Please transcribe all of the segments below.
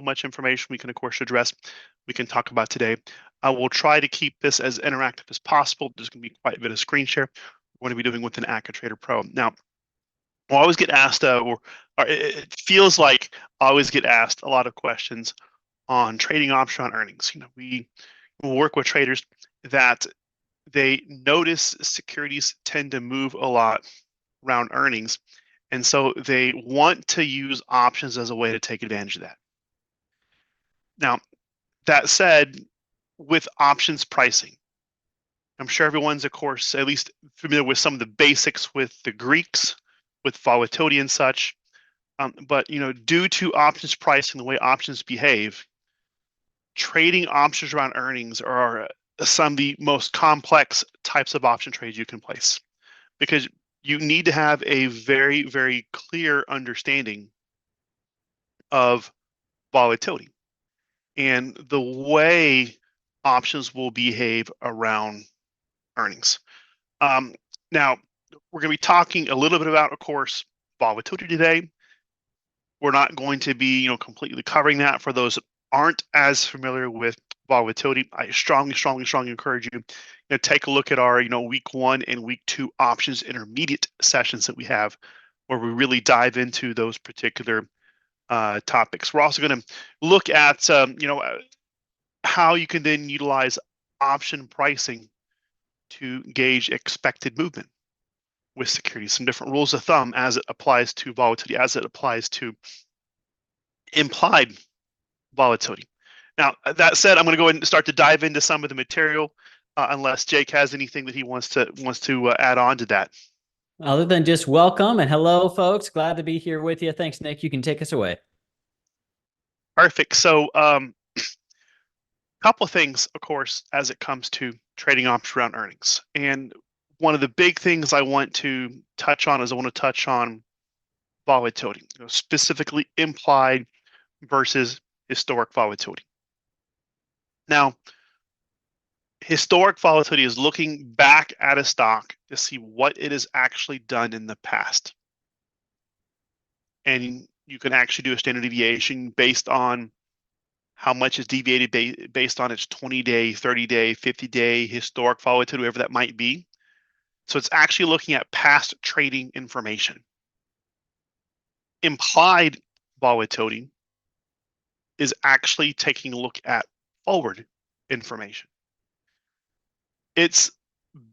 much information we can, of course, address, we can talk about today. I will try to keep this as interactive as possible. There's going to be quite a bit of screen share. We're going to be doing with an AccuTrader Pro. Now, we'll always get asked, or it feels like I always get asked a lot of questions on trading option on earnings. We will work with traders that they notice securities tend to move a lot around earnings, and so they want to use options as a way to take advantage of that. Now, that said, with options pricing, I'm sure everyone's, of course, at least familiar with some of the basics with the Greeks, with volatility and such. But due to options pricing, the way options behave, trading options around earnings are some of the most complex types of option trades you can place, because you need to have a very, very clear understanding of volatility and the way options will behave around earnings. Now, we're going to be talking a little bit about, of course, volatility today. We're not going to be, completely covering that. For those that aren't as familiar with volatility, I strongly encourage you to take a look at our, week 1 and week 2 options intermediate sessions that we have, where we really dive into those particular topics. We're also going to look at, how you can then utilize option pricing to gauge expected movement with securities, some different rules of thumb as it applies to volatility, as it applies to implied volatility. Now, that said, I'm going to go ahead and start to dive into some of the material, unless Jake has anything that he wants to add on to that. Other than just welcome and hello, folks. Glad to be here with you. Thanks, Nick. You can take us away. Perfect. So, couple of things, of course, as it comes to trading options around earnings. And one of the big things I want to touch on is I want to touch on volatility, specifically implied versus historic volatility. Now, historic volatility is looking back at a stock to see what it has actually done in the past. And you can actually do a standard deviation based on how much is deviated based on its 20-day, 30-day, 50-day historic volatility, whatever that might be. So it's actually looking at past trading information. Implied volatility is actually taking a look at forward information. It's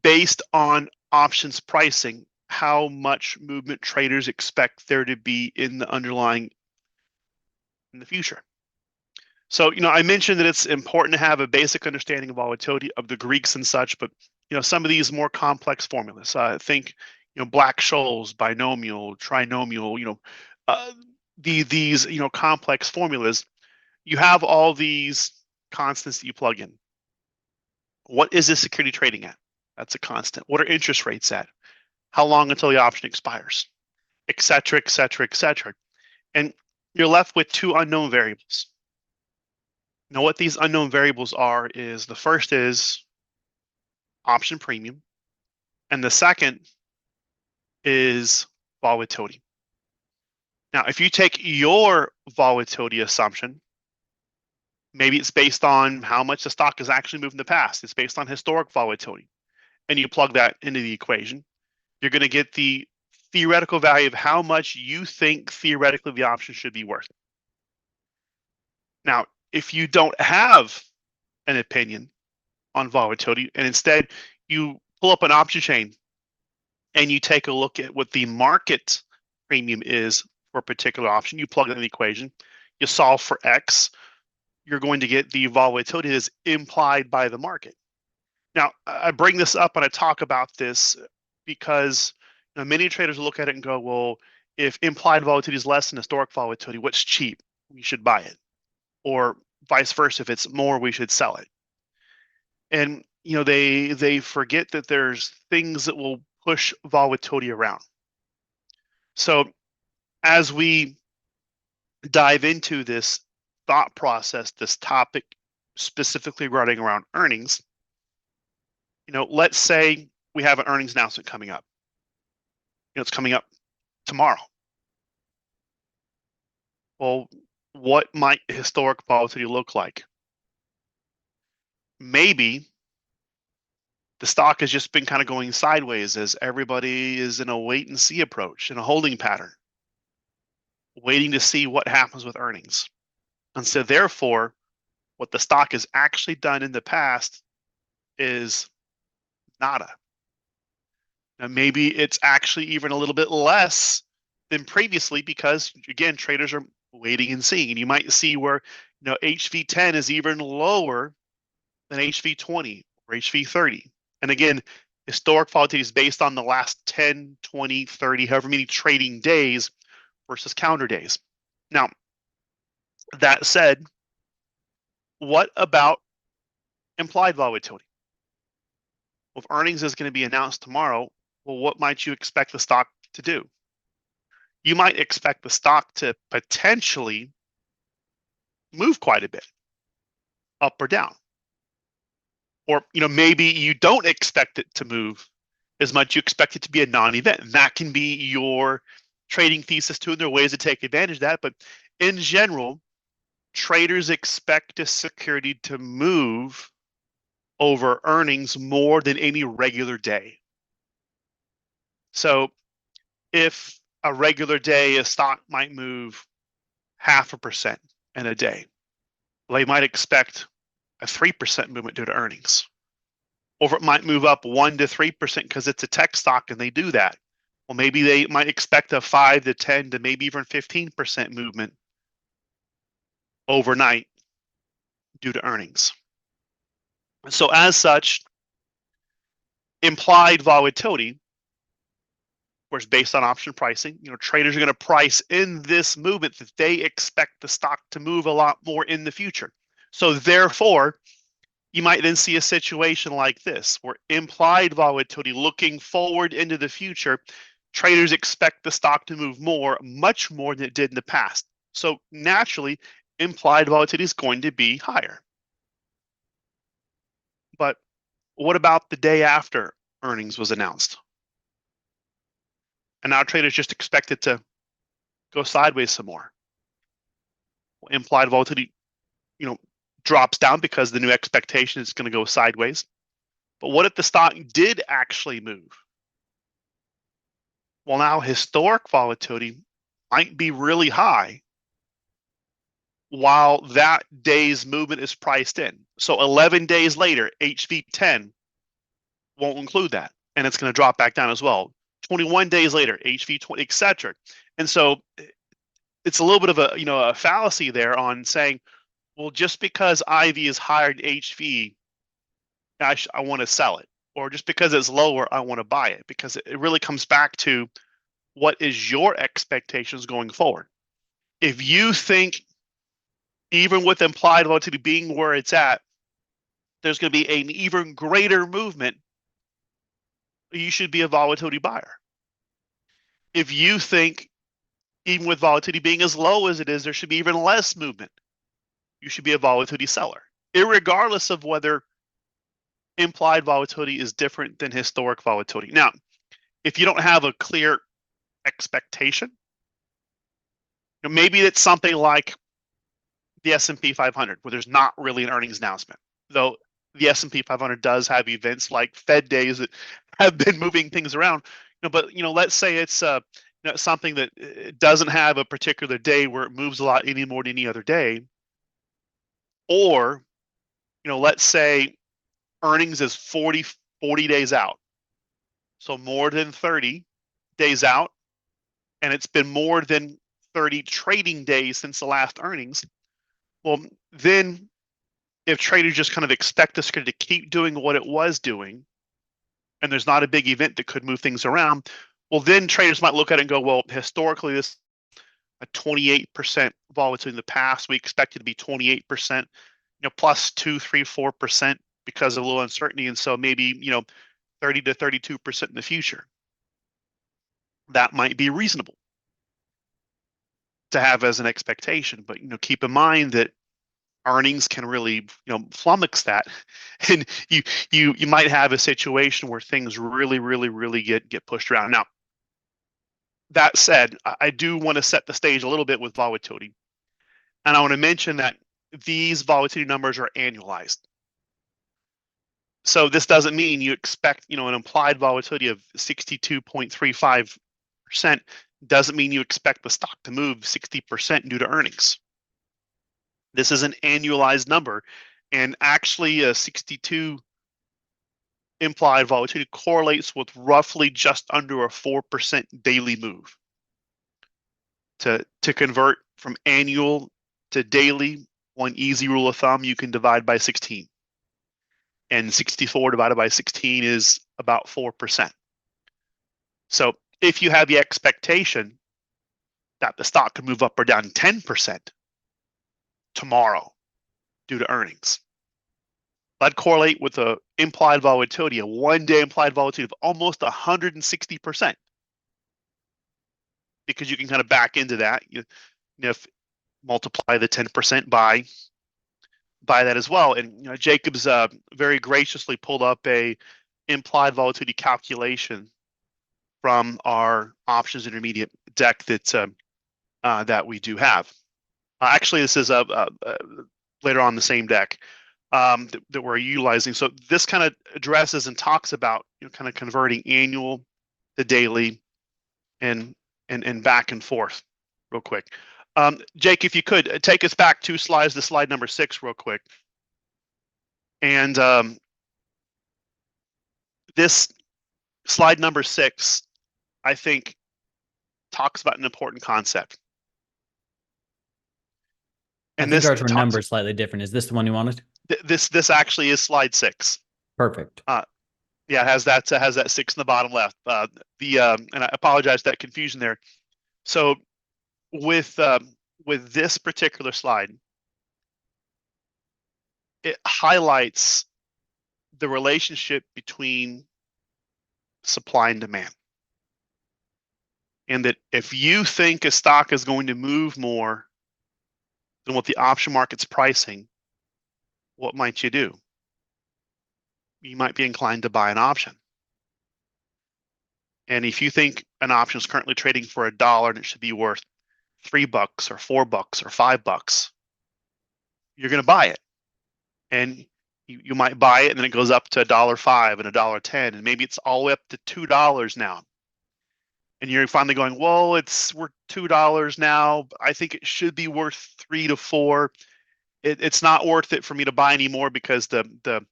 based on options pricing, how much movement traders expect there to be in the underlying in the future. So, I mentioned that it's important to have a basic understanding of volatility of the Greeks and such, but some of these more complex formulas. Think, Black-Scholes, binomial, trinomial. These complex formulas. You have all these constants that you plug in. What is this security trading at? That's a constant. What are interest rates at? How long until the option expires? Et cetera, et cetera, et cetera. And you're left with two unknown variables. Now, what these unknown variables are is the first is option premium, and the second is volatility. Now, if you take your volatility assumption, maybe it's based on how much the stock has actually moved in the past. It's based on historic volatility, and you plug that into the equation, you're going to get the theoretical value of how much you think theoretically the option should be worth. Now, if you don't have an opinion on volatility, and instead you pull up an option chain and you take a look at what the market premium is for a particular option, you plug it in the equation, you solve for X, you're going to get the volatility that is implied by the market. Now, I bring this up and I talk about this because many traders look at it and go, well, if implied volatility is less than historic volatility, what's cheap? We should buy it. Or vice versa, if it's more, we should sell it. And they forget that there's things that will push volatility around. So as we dive into this thought process, this topic specifically regarding around earnings, let's say we have an earnings announcement coming up. It's coming up tomorrow. Well, what might historic volatility look like? Maybe the stock has just been kind of going sideways as everybody is in a wait and see approach, in a holding pattern, waiting to see what happens with earnings. And so therefore, what the stock has actually done in the past is nada. Now, maybe it's actually even a little bit less than previously because, again, traders are waiting and seeing. And you might see where, HV10 is even lower than HV20 or HV30. And again, historic volatility is based on the last 10, 20, 30, however many trading days versus calendar days. Now, that said, what about implied volatility? Well, if earnings is going to be announced tomorrow, well, what might you expect the stock to do? You might expect the stock to potentially move quite a bit, up or down. Or, maybe you don't expect it to move as much. You expect it to be a non-event. And that can be your trading thesis too, and there are ways to take advantage of that. But in general, traders expect a security to move over earnings more than any regular day. So if a regular day, a stock might move 0.5% in a day, they might expect a 3% movement due to earnings. Or it might move up 1 to 3% because it's a tech stock and they do that. Well, maybe they might expect a 5 to 10 to maybe even 15% movement overnight due to earnings. So as such, implied volatility, of course, based on option pricing, traders are going to price in this movement that they expect the stock to move a lot more in the future. So therefore, you might then see a situation like this, where implied volatility, looking forward into the future, traders expect the stock to move more, much more than it did in the past. So naturally, implied volatility is going to be higher. But what about the day after earnings was announced? And now traders just expect it to go sideways some more. Implied volatility, drops down because the new expectation is going to go sideways. But what if the stock did actually move? Well, now historic volatility might be really high while that day's movement is priced in. So 11 days later, HV10 won't include that, and it's going to drop back down as well. 21 days later, HV20, etc. And so it's a little bit of a fallacy there on saying, well, just because IV is higher than HV, I want to sell it, or just because it's lower, I want to buy it, because it really comes back to what is your expectations going forward. If you think, even with implied volatility being where it's at, there's going to be an even greater movement, you should be a volatility buyer. If you think, even with volatility being as low as it is, there should be even less movement, you should be a volatility seller, irregardless of whether implied volatility is different than historic volatility. Now, if you don't have a clear expectation, maybe it's something like the S&P 500, where there's not really an earnings announcement, though the S&P 500 does have events like Fed days that have been moving things around. But let's say it's something that doesn't have a particular day where it moves a lot any more than any other day, or let's say earnings is 40 days out, so more than 30 days out, and it's been more than 30 trading days since the last earnings. Well, then if traders just kind of expect this to keep doing what it was doing, and there's not a big event that could move things around, well, then traders might look at it and go, well, historically, this a 28% volatility in the past. We expect it to be 28%, plus 2, 3, 4% because of a little uncertainty, and so maybe 30 to 32% in the future. That might be reasonable to have as an expectation, but keep in mind that earnings can really flummox that, and you might have a situation where things really get pushed around. Now, that said, I do want to set the stage a little bit with volatility And I want to mention that these volatility numbers are annualized. So this doesn't mean you expect, an implied volatility of 62.35%. Doesn't mean you expect the stock to move 60% due to earnings. This is an annualized number, and actually a 62 implied volatility correlates with roughly just under a 4% daily move. To convert from annual to daily, one easy rule of thumb, you can divide by 16. And 64 divided by 16 is about 4%. So if you have the expectation that the stock could move up or down 10% tomorrow due to earnings, that'd correlate with a implied volatility, a one-day implied volatility of almost 160%. Because you can kind of back into that. If multiply the 10% by that as well. And Jacob's very graciously pulled up a implied volatility calculation from our options intermediate deck that we do have. Actually, this is later on the same deck that we're utilizing. So this kind of addresses and talks about kind of converting annual to daily and back and forth real quick. Jake, if you could take us back 2 slides to slide number 6 real quick. And this slide number 6, I think, talks about an important concept. And I think ours were numbered slightly different. Is this the one you wanted? This actually is slide 6. Perfect. Yeah, it has that 6 in the bottom left. And I apologize for that confusion there. So with this particular slide, it highlights the relationship between supply and demand. And that if you think a stock is going to move more than what the option market's pricing, what might you do? You might be inclined to buy an option. And if you think an option is currently trading for $1 and it should be worth $3 or $4 or $5, you're going to buy it. And you might buy it and then it goes up to $1.05 and $1.10, and maybe it's all the way up to $2 now. And you're finally going, well, it's worth $2 now. I think it should be worth $3 to $4. It's not worth it for me to buy anymore because the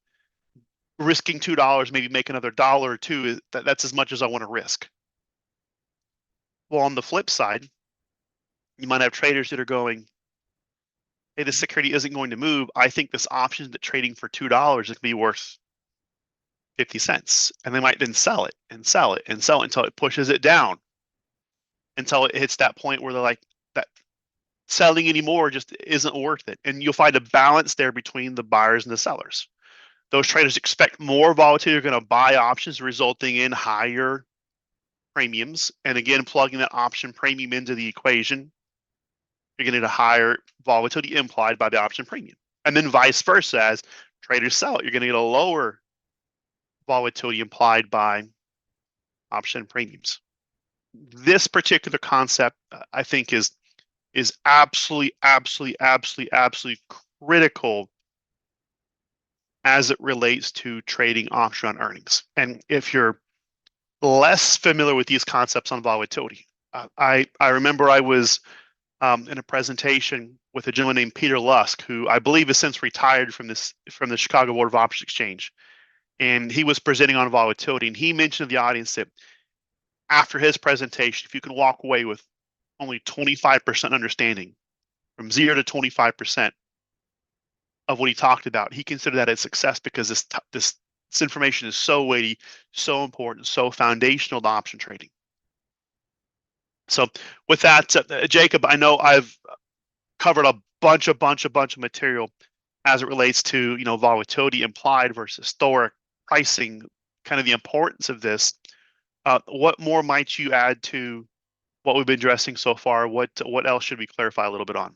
risking $2, maybe make another $1 or $2, that's as much as I want to risk. Well, on the flip side, you might have traders that are going, hey, this security isn't going to move. I think this option that's trading for $2 is going to be worth 50 cents. And they might then sell it and sell it and sell it until it pushes it down, until it hits that point where they're like, that selling anymore just isn't worth it. And you'll find a balance there between the buyers and the sellers. Those traders expect more volatility, are going to buy options, resulting in higher premiums. And again, plugging that option premium into the equation, you're going to get a higher volatility implied by the option premium. And then vice versa, as traders sell it, you're going to get a lower volatility implied by option premiums. This particular concept, I think, is absolutely critical as it relates to trading option on earnings. And if you're less familiar with these concepts on volatility, I remember I was in a presentation with a gentleman named Peter Lusk, who I believe has since retired from the Chicago Board of Options Exchange. And he was presenting on volatility, and he mentioned to the audience that after his presentation, if you can walk away with only 25% understanding, from 0 to 25% of what he talked about, he considered that a success, because this information is so weighty, so important, so foundational to option trading. So with that, Jacob, I know I've covered a bunch of material as it relates to volatility implied versus historic pricing, kind of the importance of this. What more might you add to what we've been addressing so far? What else should we clarify a little bit on?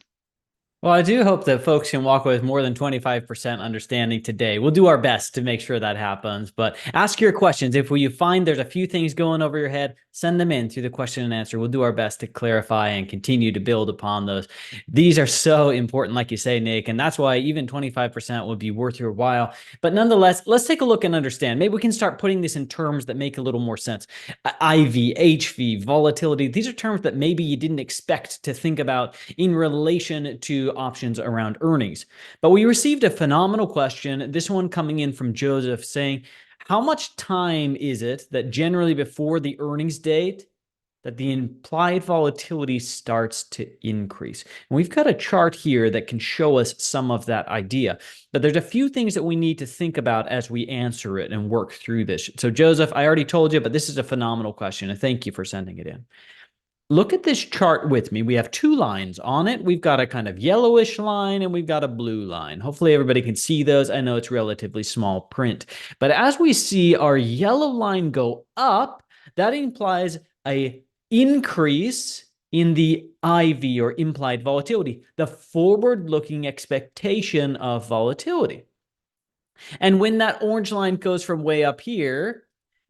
Well, I do hope that folks can walk away with more than 25% understanding today. We'll do our best to make sure that happens, but ask your questions. If you find there's a few things going over your head, send them in through the question and answer. We'll do our best to clarify and continue to build upon those. These are so important, like you say, Nick, and that's why even 25% would be worth your while. But nonetheless, let's take a look and understand. Maybe we can start putting this in terms that make a little more sense. IV, HV, volatility, these are terms that maybe you didn't expect to think about in relation to options around earnings. But we received a phenomenal question, this one coming in from Joseph, saying, how much time is it that generally before the earnings date that the implied volatility starts to increase? And we've got a chart here that can show us some of that idea, but there's a few things that we need to think about as we answer it and work through this. So Joseph, I already told you, but this is a phenomenal question, and thank you for sending it in. Look at this chart with me. We have two lines on it. We've got a kind of yellowish line and we've got a blue line. Hopefully everybody can see those. I know it's relatively small print, but as we see our yellow line go up, that implies a increase in the IV, or implied volatility, the forward-looking expectation of volatility. And when that orange line goes from way up here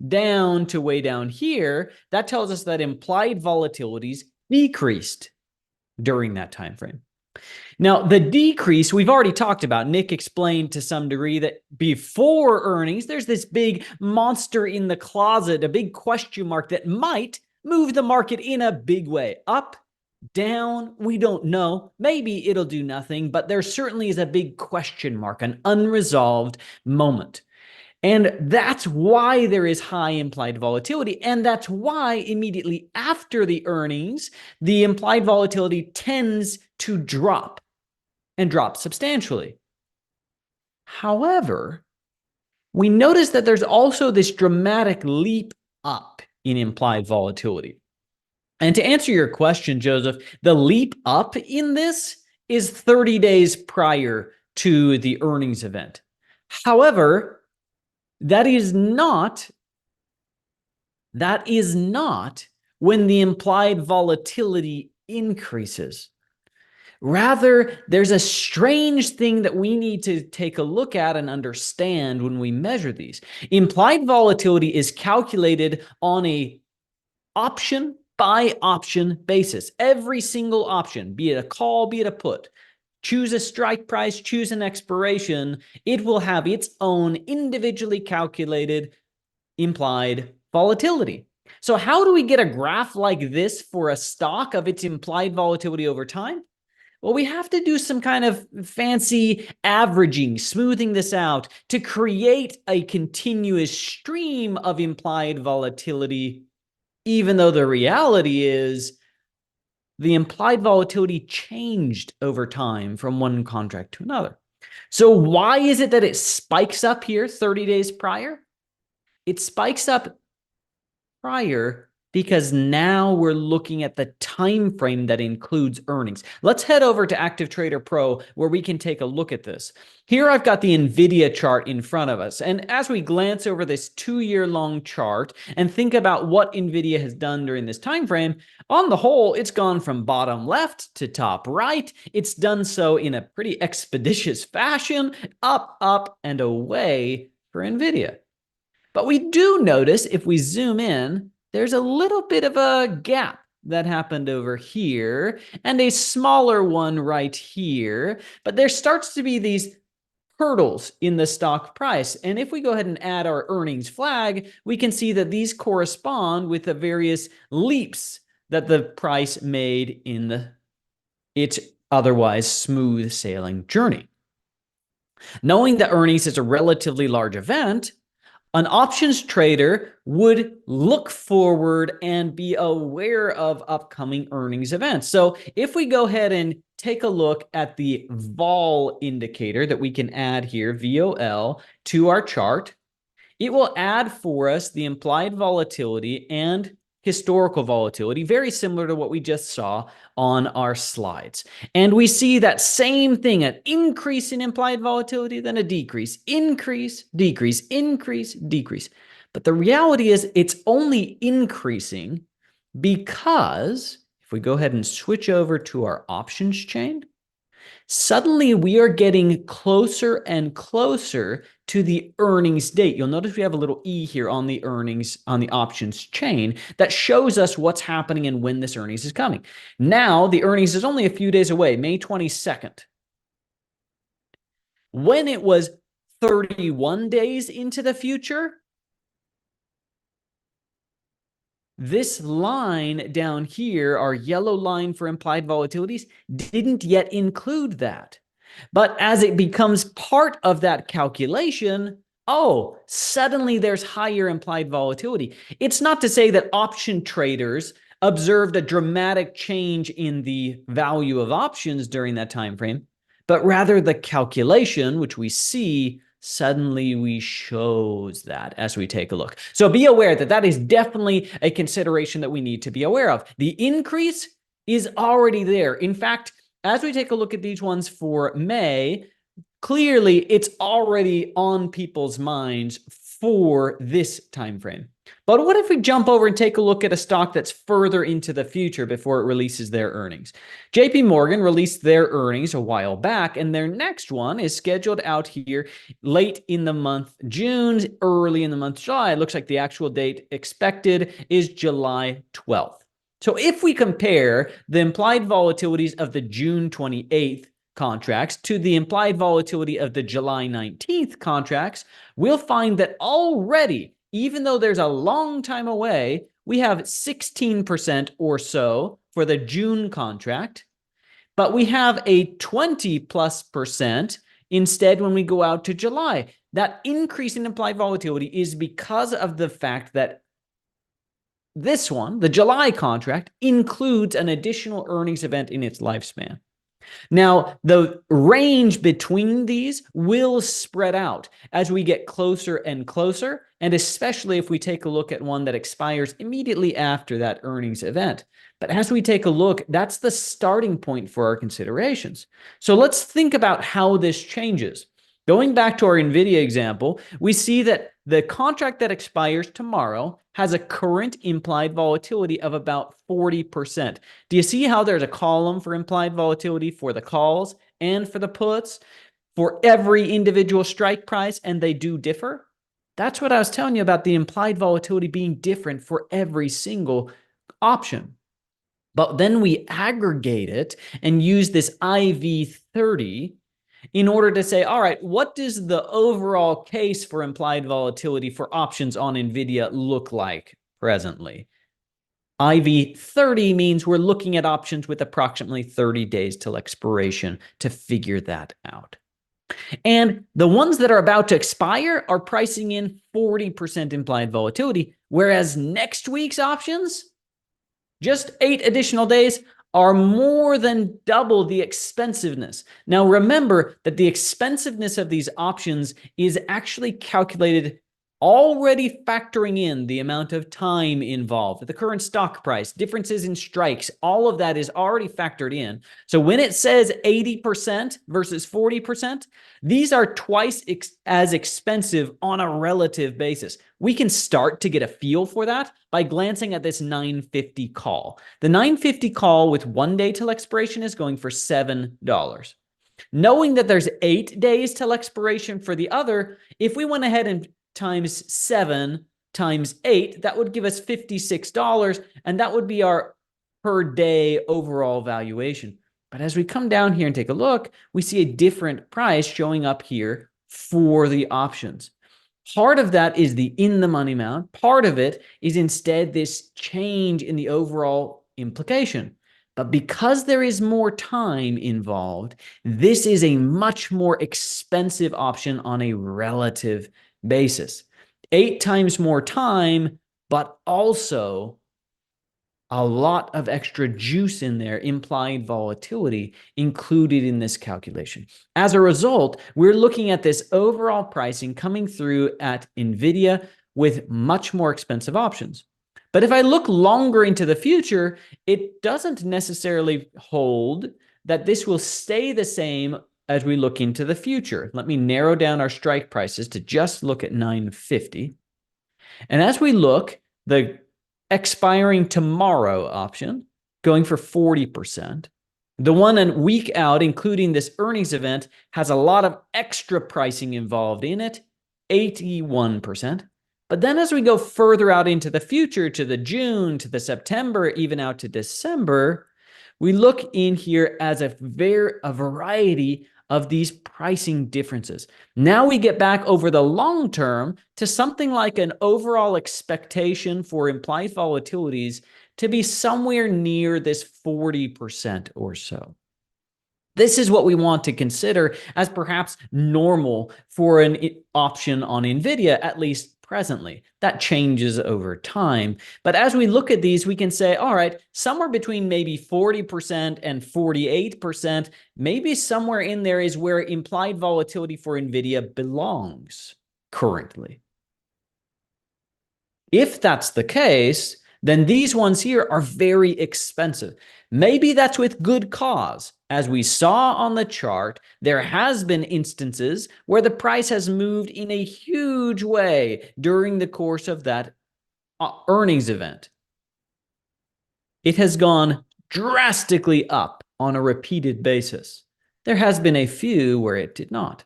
down to way down here, that tells us that implied volatilities decreased during that time frame. Now, the decrease we've already talked about. Nick explained to some degree that before earnings, there's this big monster in the closet, a big question mark that might move the market in a big way. Up, down, we don't know. Maybe it'll do nothing, but there certainly is a big question mark, an unresolved moment. And that's why there is high implied volatility. And that's why immediately after the earnings, the implied volatility tends to drop and drop substantially. However, we notice that there's also this dramatic leap up in implied volatility. And to answer your question, Joseph, the leap up in this is 30 days prior to the earnings event. However, that is not when the implied volatility increases. Rather, there's a strange thing that we need to take a look at and understand when we measure these. Implied volatility is calculated on a option by option basis. Every single option, be it a call, be it a put, choose a strike price, choose an expiration, it will have its own individually calculated implied volatility. So how do we get a graph like this for a stock of its implied volatility over time? Well, we have to do some kind of fancy averaging, smoothing this out to create a continuous stream of implied volatility, even though the reality is the implied volatility changed over time from one contract to another. So why is it that it spikes up here 30 days prior? It spikes up prior because now we're looking at the time frame that includes earnings. Let's head over to Active Trader Pro where we can take a look at this. Here I've got the NVIDIA chart in front of us. And as we glance over this 2-year-long chart and think about what NVIDIA has done during this time frame, on the whole, it's gone from bottom left to top right. It's done so in a pretty expeditious fashion, up, up, and away for NVIDIA. But we do notice, if we zoom in, there's a little bit of a gap that happened over here and a smaller one right here. But there starts to be these hurdles in the stock price. And if we go ahead and add our earnings flag, we can see that these correspond with the various leaps that the price made in its otherwise smooth sailing journey. Knowing that earnings is a relatively large event, an options trader would look forward and be aware of upcoming earnings events. So if we go ahead and take a look at the vol indicator that we can add here, VOL, to our chart, it will add for us the implied volatility and historical volatility, very similar to what we just saw on our slides. And we see that same thing, an increase in implied volatility, then a decrease, increase, decrease, increase, decrease. But the reality is it's only increasing because if we go ahead and switch over to our options chain, suddenly we are getting closer and closer to the earnings date. You'll notice we have a little E here on the earnings, on the options chain that shows us what's happening and when this earnings is coming. Now, the earnings is only a few days away, May 22nd. When it was 31 days into the future, this line down here, our yellow line for implied volatilities, didn't yet include that. But as it becomes part of that calculation, oh, suddenly there's higher implied volatility. It's not to say that option traders observed a dramatic change in the value of options during that time frame, but rather the calculation, which we see suddenly we shows that as we take a look. So be aware that that is definitely a consideration that we need to be aware of. The increase is already there. In fact, as we take a look at these ones for May, clearly it's already on people's minds for this time frame. But what if we jump over and take a look at a stock that's further into the future before it releases their earnings? JP Morgan released their earnings a while back, and their next one is scheduled out here late in the month June, early in the month July. It looks like the actual date expected is July 12th. So if we compare the implied volatilities of the June 28th contracts to the implied volatility of the July 19th contracts, we'll find that already, even though there's a long time away, we have 16% or so for the June contract, but we have a 20+% instead when we go out to July. That increase in implied volatility is because of the fact that this one, the July contract, includes an additional earnings event in its lifespan. Now, the range between these will spread out as we get closer and closer, and especially if we take a look at one that expires immediately after that earnings event. But as we take a look, that's the starting point for our considerations. So let's think about how this changes. Going back to our NVIDIA example, we see that the contract that expires tomorrow has a current implied volatility of about 40%. Do you see how there's a column for implied volatility for the calls and for the puts for every individual strike price, and they do differ? That's what I was telling you about the implied volatility being different for every single option. But then we aggregate it and use this IV30 in order to say, all right, what does the overall case for implied volatility for options on NVIDIA look like presently? IV30 means we're looking at options with approximately 30 days till expiration to figure that out. And the ones that are about to expire are pricing in 40% implied volatility, whereas next week's options, just 8 additional days, are more than double the expensiveness. Now, remember that the expensiveness of these options is actually calculated already factoring in the amount of time involved, the current stock price, differences in strikes, all of that is already factored in. So when it says 80% versus 40%, these are twice as expensive on a relative basis. We can start to get a feel for that by glancing at this 950 call. The 950 call with 1 day till expiration is going for $7. Knowing that there's 8 days till expiration for the other, if we went ahead and times 7 times 8, that would give us $56, and that would be our per day overall valuation. But as we come down here and take a look, we see a different price showing up here for the options. Part of that is the in the money amount. Part of it is instead this change in the overall implication. But because there is more time involved, this is a much more expensive option on a relative basis. 8 times more time, but also a lot of extra juice in there, implied volatility included in this calculation. As a result, we're looking at this overall pricing coming through at NVIDIA with much more expensive options. But if I look longer into the future, it doesn't necessarily hold that this will stay the same as we look into the future. Let me narrow down our strike prices to just look at 950. And as we look, the expiring tomorrow option going for 40%. The one a week out, including this earnings event, has a lot of extra pricing involved in it, 81%. But then as we go further out into the future, to the June, to the September, even out to December, we look in here as a variety of these pricing differences. Now we get back over the long term to something like an overall expectation for implied volatilities to be somewhere near this 40% or so. This is what we want to consider as perhaps normal for an option on NVIDIA, at least presently. That changes over time. But as we look at these, we can say, all right, somewhere between maybe 40% and 48%, maybe somewhere in there is where implied volatility for NVIDIA belongs currently. If that's the case, then these ones here are very expensive. Maybe that's with good cause. As we saw on the chart, there has been instances where the price has moved in a huge way during the course of that earnings event. It has gone drastically up on a repeated basis. There has been a few where it did not.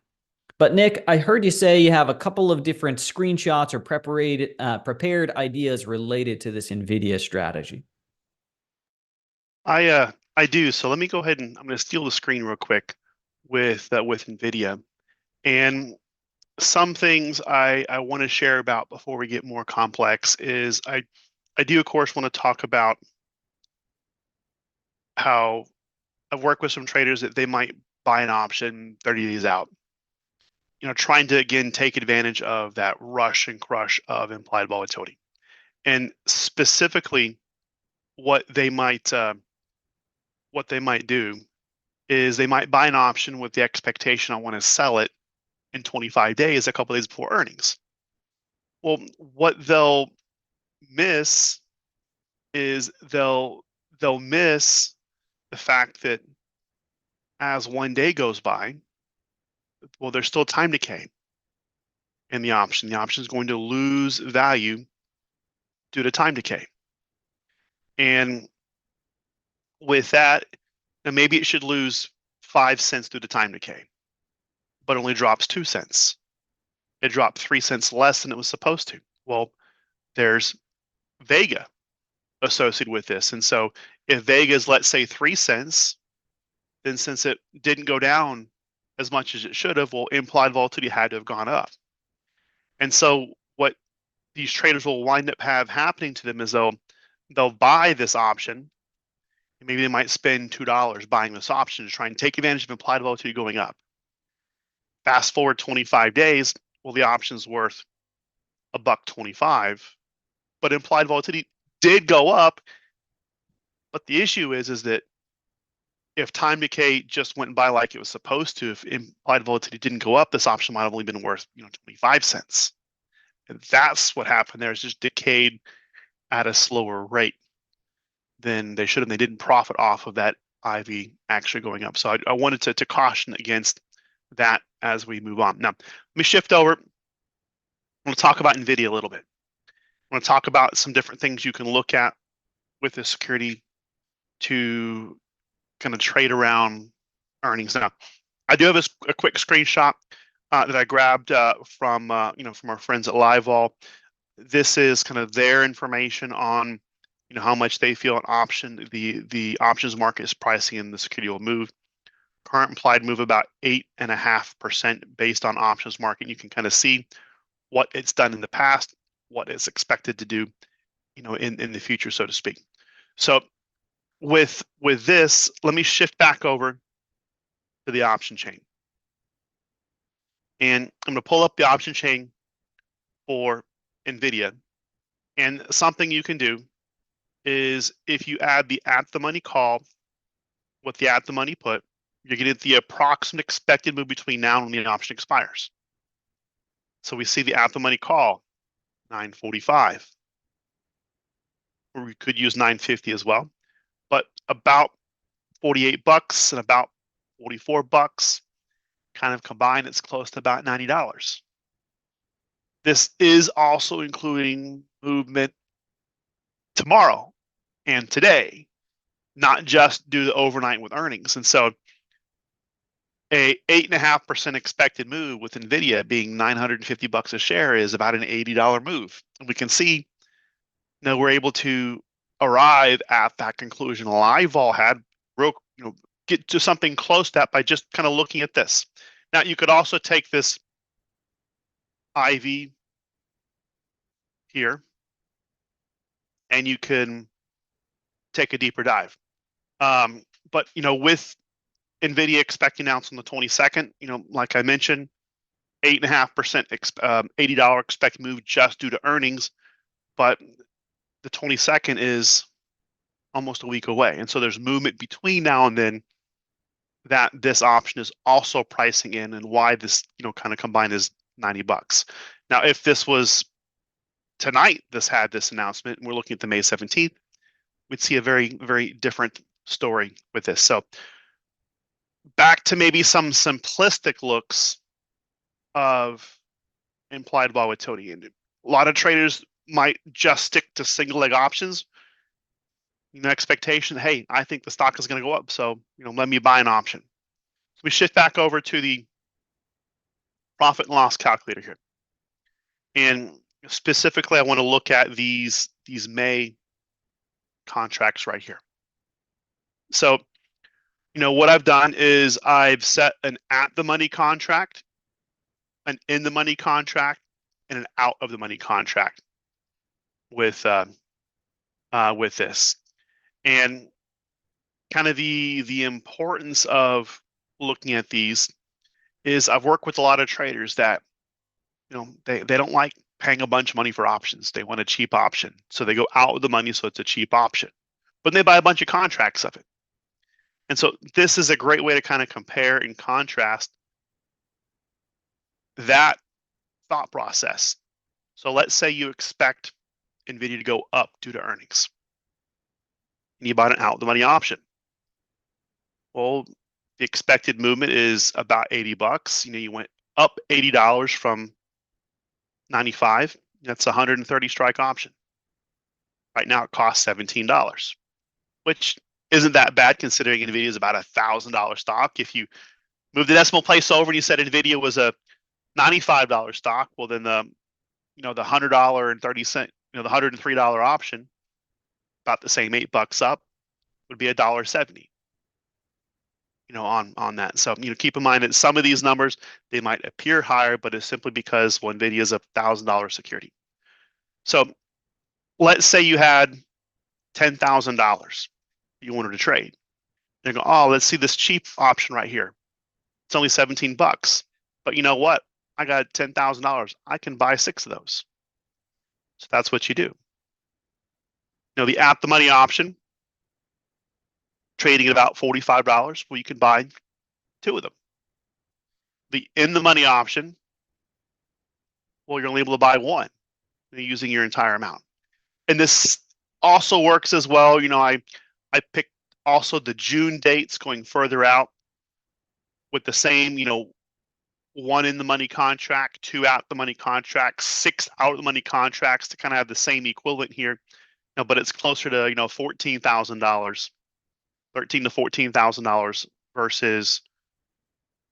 But Nick, I heard you say you have a couple of different screenshots or prepared ideas related to this NVIDIA strategy. I do. So let me go ahead and I'm going to steal the screen real quick with NVIDIA. And some things I want to share about before we get more complex is I do, of course, want to talk about how I've worked with some traders that they might buy an option 30 days out. Trying to, again, take advantage of that rush and crush of implied volatility. And specifically, what they might do is they might buy an option with the expectation I want to sell it in 25 days, a couple days before earnings. Well, what they'll miss is they'll miss the fact that as one day goes by, well, there's still time decay in the option. The option is going to lose value due to time decay. And with that, now maybe it should lose 5 cents due to time decay, but only drops 2 cents. It dropped 3 cents less than it was supposed to. Well, there's Vega associated with this. And so if Vega is, let's say, 3 cents, then since it didn't go down as much as it should have, well, implied volatility had to have gone up. And so what these traders will wind up have happening to them is they'll buy this option. And maybe they might spend $2 buying this option to try and take advantage of implied volatility going up. Fast forward 25 days, well, the option's worth $1.25, but implied volatility did go up. But the issue is that if time decay just went by like it was supposed to, if implied volatility didn't go up, this option might have only been worth 25 cents. And that's what happened there. It's just decayed at a slower rate than they should have. They didn't profit off of that IV actually going up. So I wanted to caution against that as we move on. Now, let me shift over. I'm going to talk about NVIDIA a little bit. I'm going to talk about some different things you can look at with this security to kind of trade around earnings. Now, I do have a quick screenshot that I grabbed from from our friends at LiveVol. This is kind of their information on how much they feel an option the options market is pricing in the security will move. Current implied move about 8.5% based on options market. You can kind of see what it's done in the past, what it's expected to do, in the future, so to speak. So with this, let me shift back over to the option chain. And I'm going to pull up the option chain for NVIDIA. And something you can do is if you add the at the money call with the at the money put, you're going to get the approximate expected move between now and when the option expires. So we see the at the money call, 945. Or we could use 950 as well. But about $48 and about $44 kind of combined, it's close to about $90. This is also including movement tomorrow and today, not just due to overnight with earnings. And so a 8.5% expected move with Nvidia being $950 a share is about an $80 move. And we can see, we're able to arrive at that conclusion Livevol had, get to something close to that by just kind of looking at this. Now you could also take this IV here and you can take a deeper dive. But with Nvidia expecting announce on the 22nd, like I mentioned, 8.5% $80 expected move just due to earnings, but the 22nd is almost a week away, and so there's movement between now and then that this option is also pricing in, and why this kind of combined is $90. Now, if this was tonight, this had this announcement, and we're looking at the May 17th, we'd see a very, very different story with this. So back to maybe some simplistic looks of implied volatility. And a lot of traders might just stick to single leg options. Expectation, hey, I think the stock is going to go up, so let me buy an option. So we shift back over to the profit and loss calculator here. And specifically, I want to look at these May contracts right here. So, what I've done is I've set an at the money contract, an in the money contract, and an out of the money contract with this. And kind of the importance of looking at these is I've worked with a lot of traders that they don't like paying a bunch of money for options. They want a cheap option, so they go out with the money, so it's a cheap option, but they buy a bunch of contracts of it. And so this is a great way to kind of compare and contrast that thought process. So let's say you expect Nvidia to go up due to earnings, and you bought an out the money option. Well, the expected movement is about $80. You went up $80 from 95. That's a 130 strike option. Right now it costs $17, which isn't that bad considering Nvidia is about $1,000 stock. If you move the decimal place over and you said Nvidia was a $95 stock, well then the $100.30, the $103 option, about the same $8 up, would be $1.70. On that. So keep in mind that some of these numbers, they might appear higher, but it's simply because Nvidia is a $1,000 security. So let's say you had $10,000 you wanted to trade. You go, oh, let's see this cheap option right here. It's only $17, but you know what? I got $10,000. I can buy 6 of those. So that's what you do. The at the money option, trading at about $45, well, you can buy 2 of them. The in the money option, well, you're only able to buy 1 using your entire amount. And this also works as well. I picked also the June dates going further out with the same, 1 in the money contract, 2 out the money contracts, 6 out of the money contracts to kind of have the same equivalent here. But it's closer to $14,000, $13,000 to $14,000 versus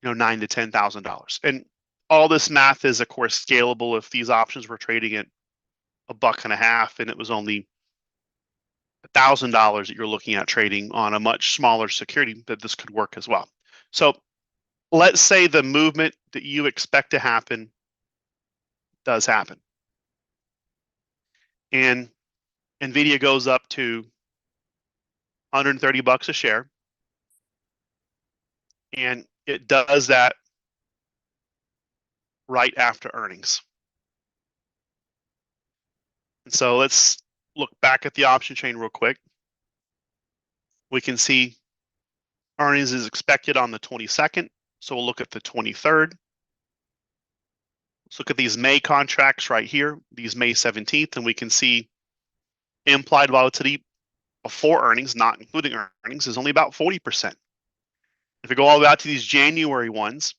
$9,000 to $10,000. And all this math is, of course, scalable. If these options were trading at $1.50 and it was only $1,000 that you're looking at trading on a much smaller security, that this could work as well. So let's say the movement that you expect to happen does happen, and Nvidia goes up to $130 a share, and it does that right after earnings. And so let's look back at the option chain real quick. We can see earnings is expected on the 22nd. So we'll look at the 23rd. Let's look at these May contracts right here, these May 17th, and we can see implied volatility before earnings, not including earnings, is only about 40%. If we go all the way out to these January ones,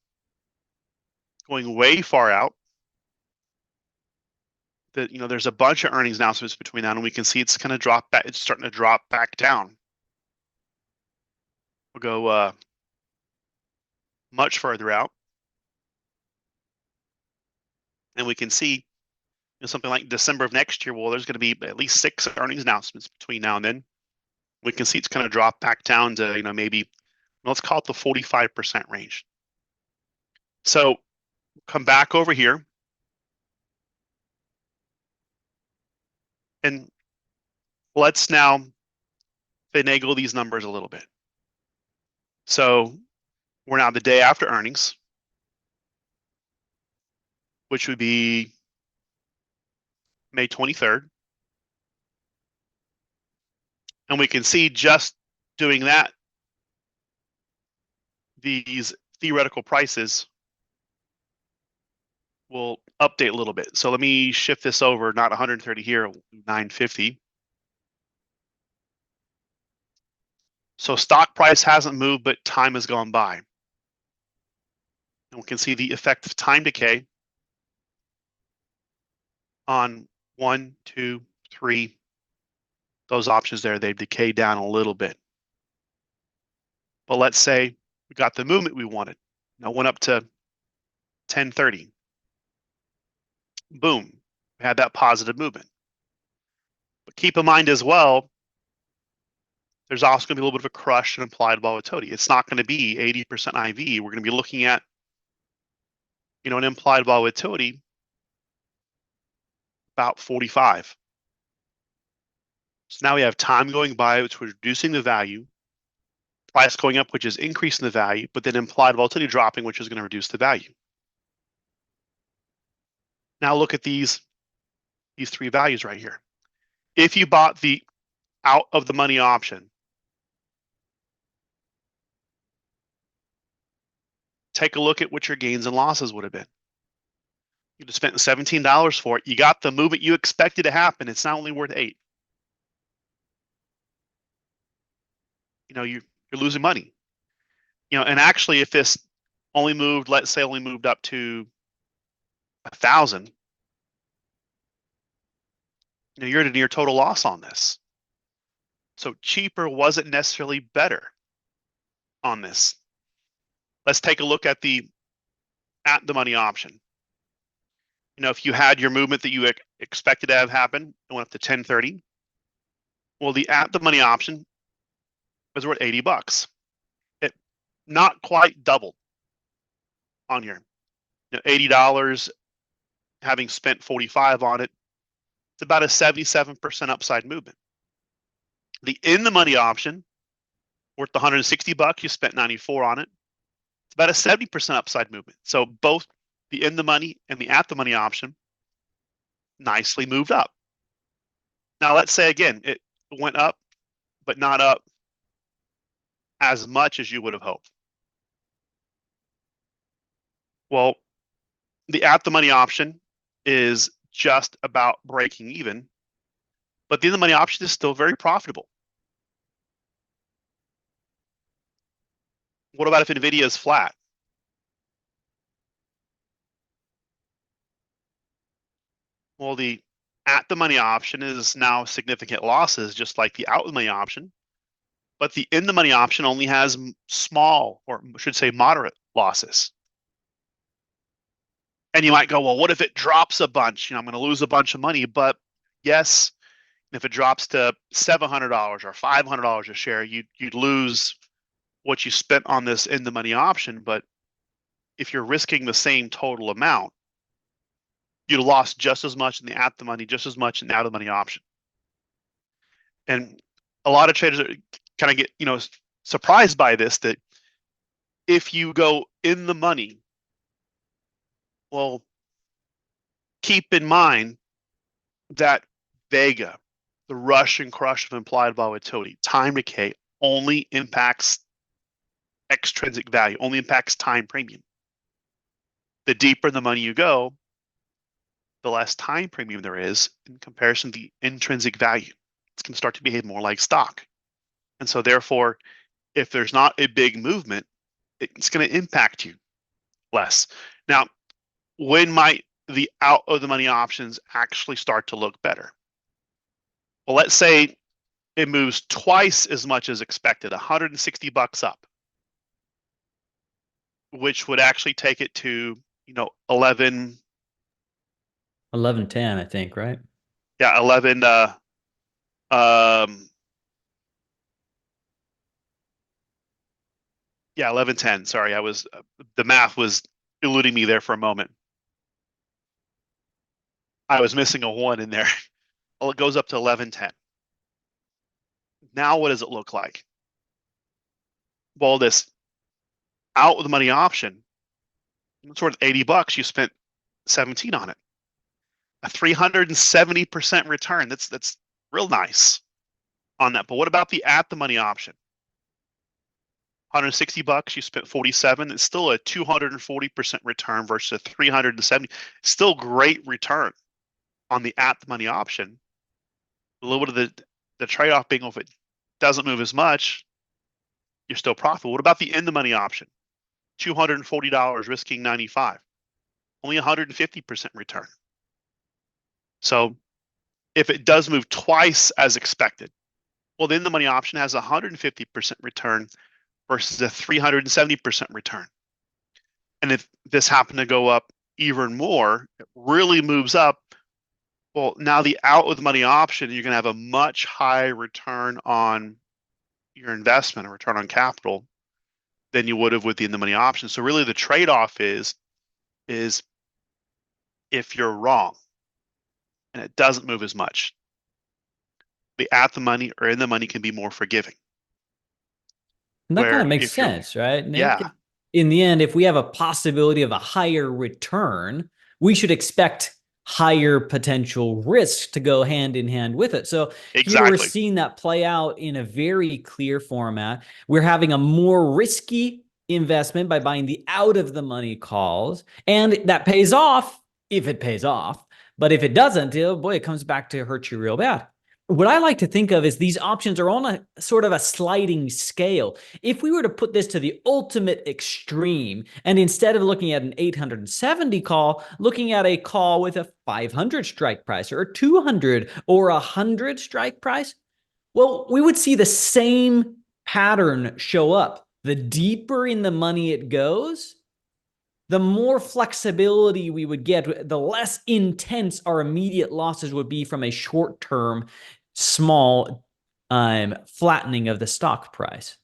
going way far out, that there's a bunch of earnings announcements between that, and we can see it's kind of drop back. It's starting to drop back down. We'll go much further out. And we can see something like December of next year, well, there's going to be at least 6 earnings announcements between now and then. We can see it's kind of dropped back down to, maybe, let's call it the 45% range. So come back over here. And let's now finagle these numbers a little bit. So we're now the day after earnings, which would be May 23rd. And we can see just doing that, these theoretical prices will update a little bit. So let me shift this over, not 130 here, 950. So stock price hasn't moved, but time has gone by. And we can see the effect of time decay on 1, 2, 3. Those options there, they've decayed down a little bit. But let's say we got the movement we wanted. Now went up to 1030. Boom, we had that positive movement. But keep in mind as well, there's also going to be a little bit of a crush in implied volatility. It's not going to be 80% IV. We're going to be looking at, an implied volatility about 45. So now we have time going by, which was reducing the value, price going up, which is increasing the value, but then implied volatility dropping, which is going to reduce the value. Now look at these 3 values right here. If you bought the out of the money option, take a look at what your gains and losses would have been. You'd have spent $17 for it. You got the movement you expected to happen. It's not only worth 8. You're losing money. And actually, if this only moved, let's say only moved up to 1,000, you're at a near total loss on this. So cheaper wasn't necessarily better on this. Let's take a look at the at the money option. If you had your movement that you expected to have happen, it went up to 1030. Well, the at the money option was worth $80. It not quite doubled on here. $80, having spent 45 on it, it's about a 77% upside movement. The in the money option, worth $160, you spent 94 on it. It's about a 70% upside movement. So both the in the money and the at the money option nicely moved up. Now let's say again, it went up, but not up as much as you would have hoped. Well, the at the money option is just about breaking even, but the in the money option is still very profitable. What about if NVIDIA is flat? Well, the at the money option is now significant losses, just like the out the money option, but the in the money option only has small, or I should say moderate losses. And you might go, well, what if it drops a bunch? I'm going to lose a bunch of money. But yes, if it drops to $700 or $500 a share, you'd lose what you spent on this in the money option. But if you're risking the same total amount, you'd lost just as much in the at the money, just as much in the out of the money option. And a lot of traders kind of get surprised by this, that if you go in the money, well, keep in mind that Vega, the rush and crush of implied volatility, time decay, only impacts extrinsic value, only impacts time premium. The deeper in the money you go, the less time premium there is in comparison to the intrinsic value. It's going to start to behave more like stock. And so therefore, if there's not a big movement, it's going to impact you less. Now, when might the out of the money options actually start to look better? Well, let's say it moves twice as much as expected, $160 up. which would actually take it to, 11, 11.10, I think, right? yeah, 11, um, yeah, 11.10. Sorry, the math was eluding me there for a moment. I was missing a one in there. Well, it goes up to 11.10. Now, what does it look like? Well, this out with the money option, it's worth $80. You spent 17 on it. A 370% return. That's real nice on that. But what about the at the money option? $160, you spent 47. It's still a 240% return versus a 370. Still great return on the at the money option. A little bit of the trade-off being, if it doesn't move as much, you're still profitable. What about the in the money option? $240 risking 95. Only 150% return. So if it does move twice as expected, well, then the money option has a 150% return versus a 370% return. And if this happened to go up even more, it really moves up. Well, now the out with money option, you're going to have a much higher return on your investment, or return on capital, than you would have with the in the money option. So really the trade-off is if you're wrong and it doesn't move as much, the at the money or in the money can be more forgiving. And that kind Where of makes if you're, sense, right, Nick? yeah, In the end, if we have a possibility of a higher return, we should expect higher potential risks to go hand in hand with it. So here we're exactly. seeing that play out in a very clear format. We're having a more risky investment by buying the out of the money calls, and that pays off if it pays off. But if it doesn't, oh boy, it comes back to hurt you real bad. What I like to think of is these options are on a sort of a sliding scale. If we were to put this to the ultimate extreme, and instead of looking at an 870 call, looking at a call with a 500 strike price or a 200 or a 100 strike price, well, we would see the same pattern show up. The deeper in the money it goes, the more flexibility we would get, the less intense our immediate losses would be from a short-term, small flattening of the stock price.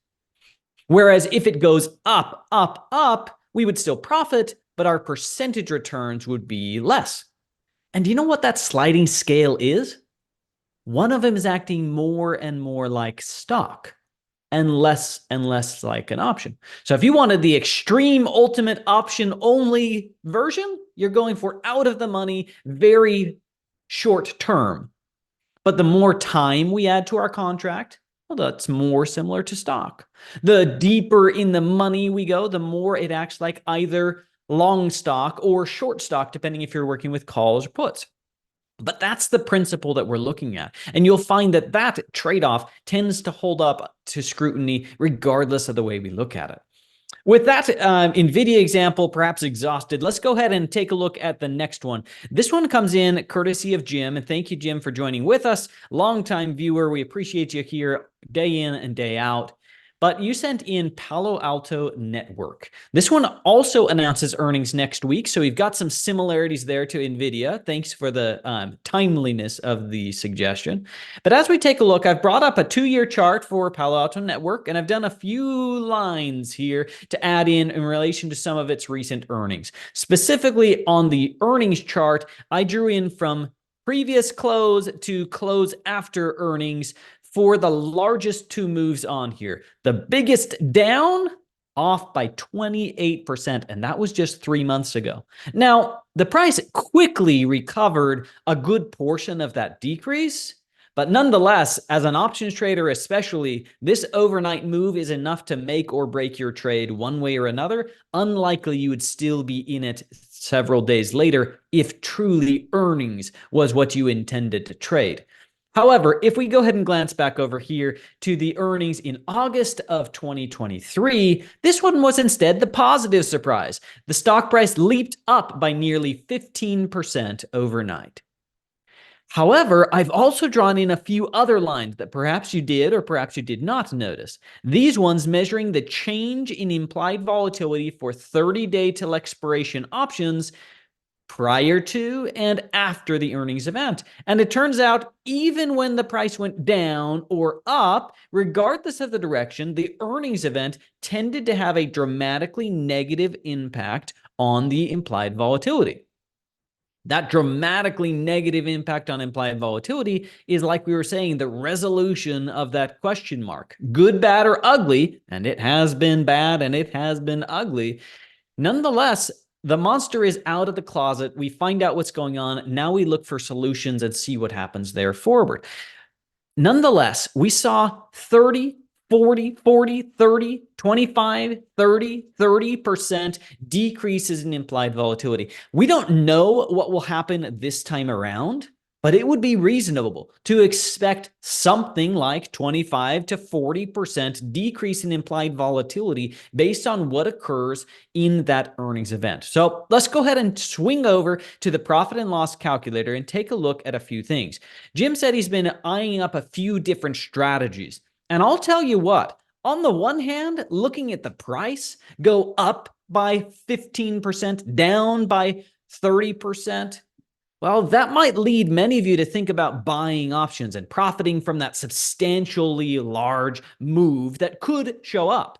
Whereas if it goes up, up, up, we would still profit, but our percentage returns would be less. And do you know what that sliding scale is? One of them is acting more and more like stock and less like an option. So if you wanted the extreme ultimate option only version, you're going for out of the money, very short term. But the more time we add to our contract, well, that's more similar to stock. The deeper in the money we go, the more it acts like either long stock or short stock, depending if you're working with calls or puts. But that's the principle that we're looking at. And you'll find that that trade-off tends to hold up to scrutiny regardless of the way we look at it. With that NVIDIA example perhaps exhausted, let's go ahead and take a look at the next one. This one comes in courtesy of Jim, and thank you, Jim, for joining with us. Longtime viewer, we appreciate you here day in and day out. But you sent in Palo Alto Network. This one also announces earnings next week, so we've got some similarities there to NVIDIA. Thanks for the timeliness of the suggestion. But as we take a look, I've brought up a 2-year chart for Palo Alto Network, and I've done a few lines here to add in relation to some of its recent earnings. Specifically on the earnings chart, I drew in from previous close to close after earnings for the largest 2 moves on here. The biggest down, off by 28%, and that was just 3 months ago. Now, the price quickly recovered a good portion of that decrease, but nonetheless, as an options trader especially, this overnight move is enough to make or break your trade one way or another. Unlikely you would still be in it several days later if truly earnings was what you intended to trade. However, if we go ahead and glance back over here to the earnings in August of 2023, this one was instead the positive surprise. The stock price leaped up by nearly 15% overnight. However, I've also drawn in a few other lines that perhaps you did or perhaps you did not notice. These ones measuring the change in implied volatility for 30-day till expiration options prior to and after the earnings event. And it turns out, even when the price went down or up, regardless of the direction, the earnings event tended to have a dramatically negative impact on the implied volatility. That dramatically negative impact on implied volatility is, like we were saying, the resolution of that question mark. Good, bad, or ugly, and it has been bad and it has been ugly. Nonetheless, the monster is out of the closet. We find out what's going on. Now we look for solutions and see what happens there forward. Nonetheless, we saw 30, 40, 40, 30, 25, 30, 30% decreases in implied volatility. We don't know what will happen this time around, but it would be reasonable to expect something like 25 to 40% decrease in implied volatility based on what occurs in that earnings event. So let's go ahead and swing over to the profit and loss calculator and take a look at a few things. Jim said he's been eyeing up a few different strategies. And I'll tell you what, on the one hand, looking at the price go up by 15%, down by 30%, well, that might lead many of you to think about buying options and profiting from that substantially large move that could show up.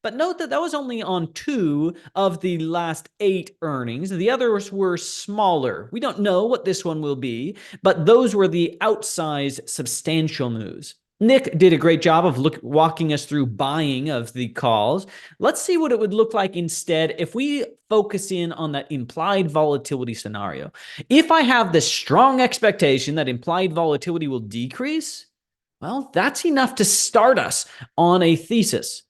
But note that that was only on 2 of the last 8 earnings. The others were smaller. We don't know what this one will be, but those were the outsized substantial moves. Nick did a great job of walking us through buying of the calls. Let's see what it would look like instead if we focus in on that implied volatility scenario. If I have this strong expectation that implied volatility will decrease, well, that's enough to start us on a thesis.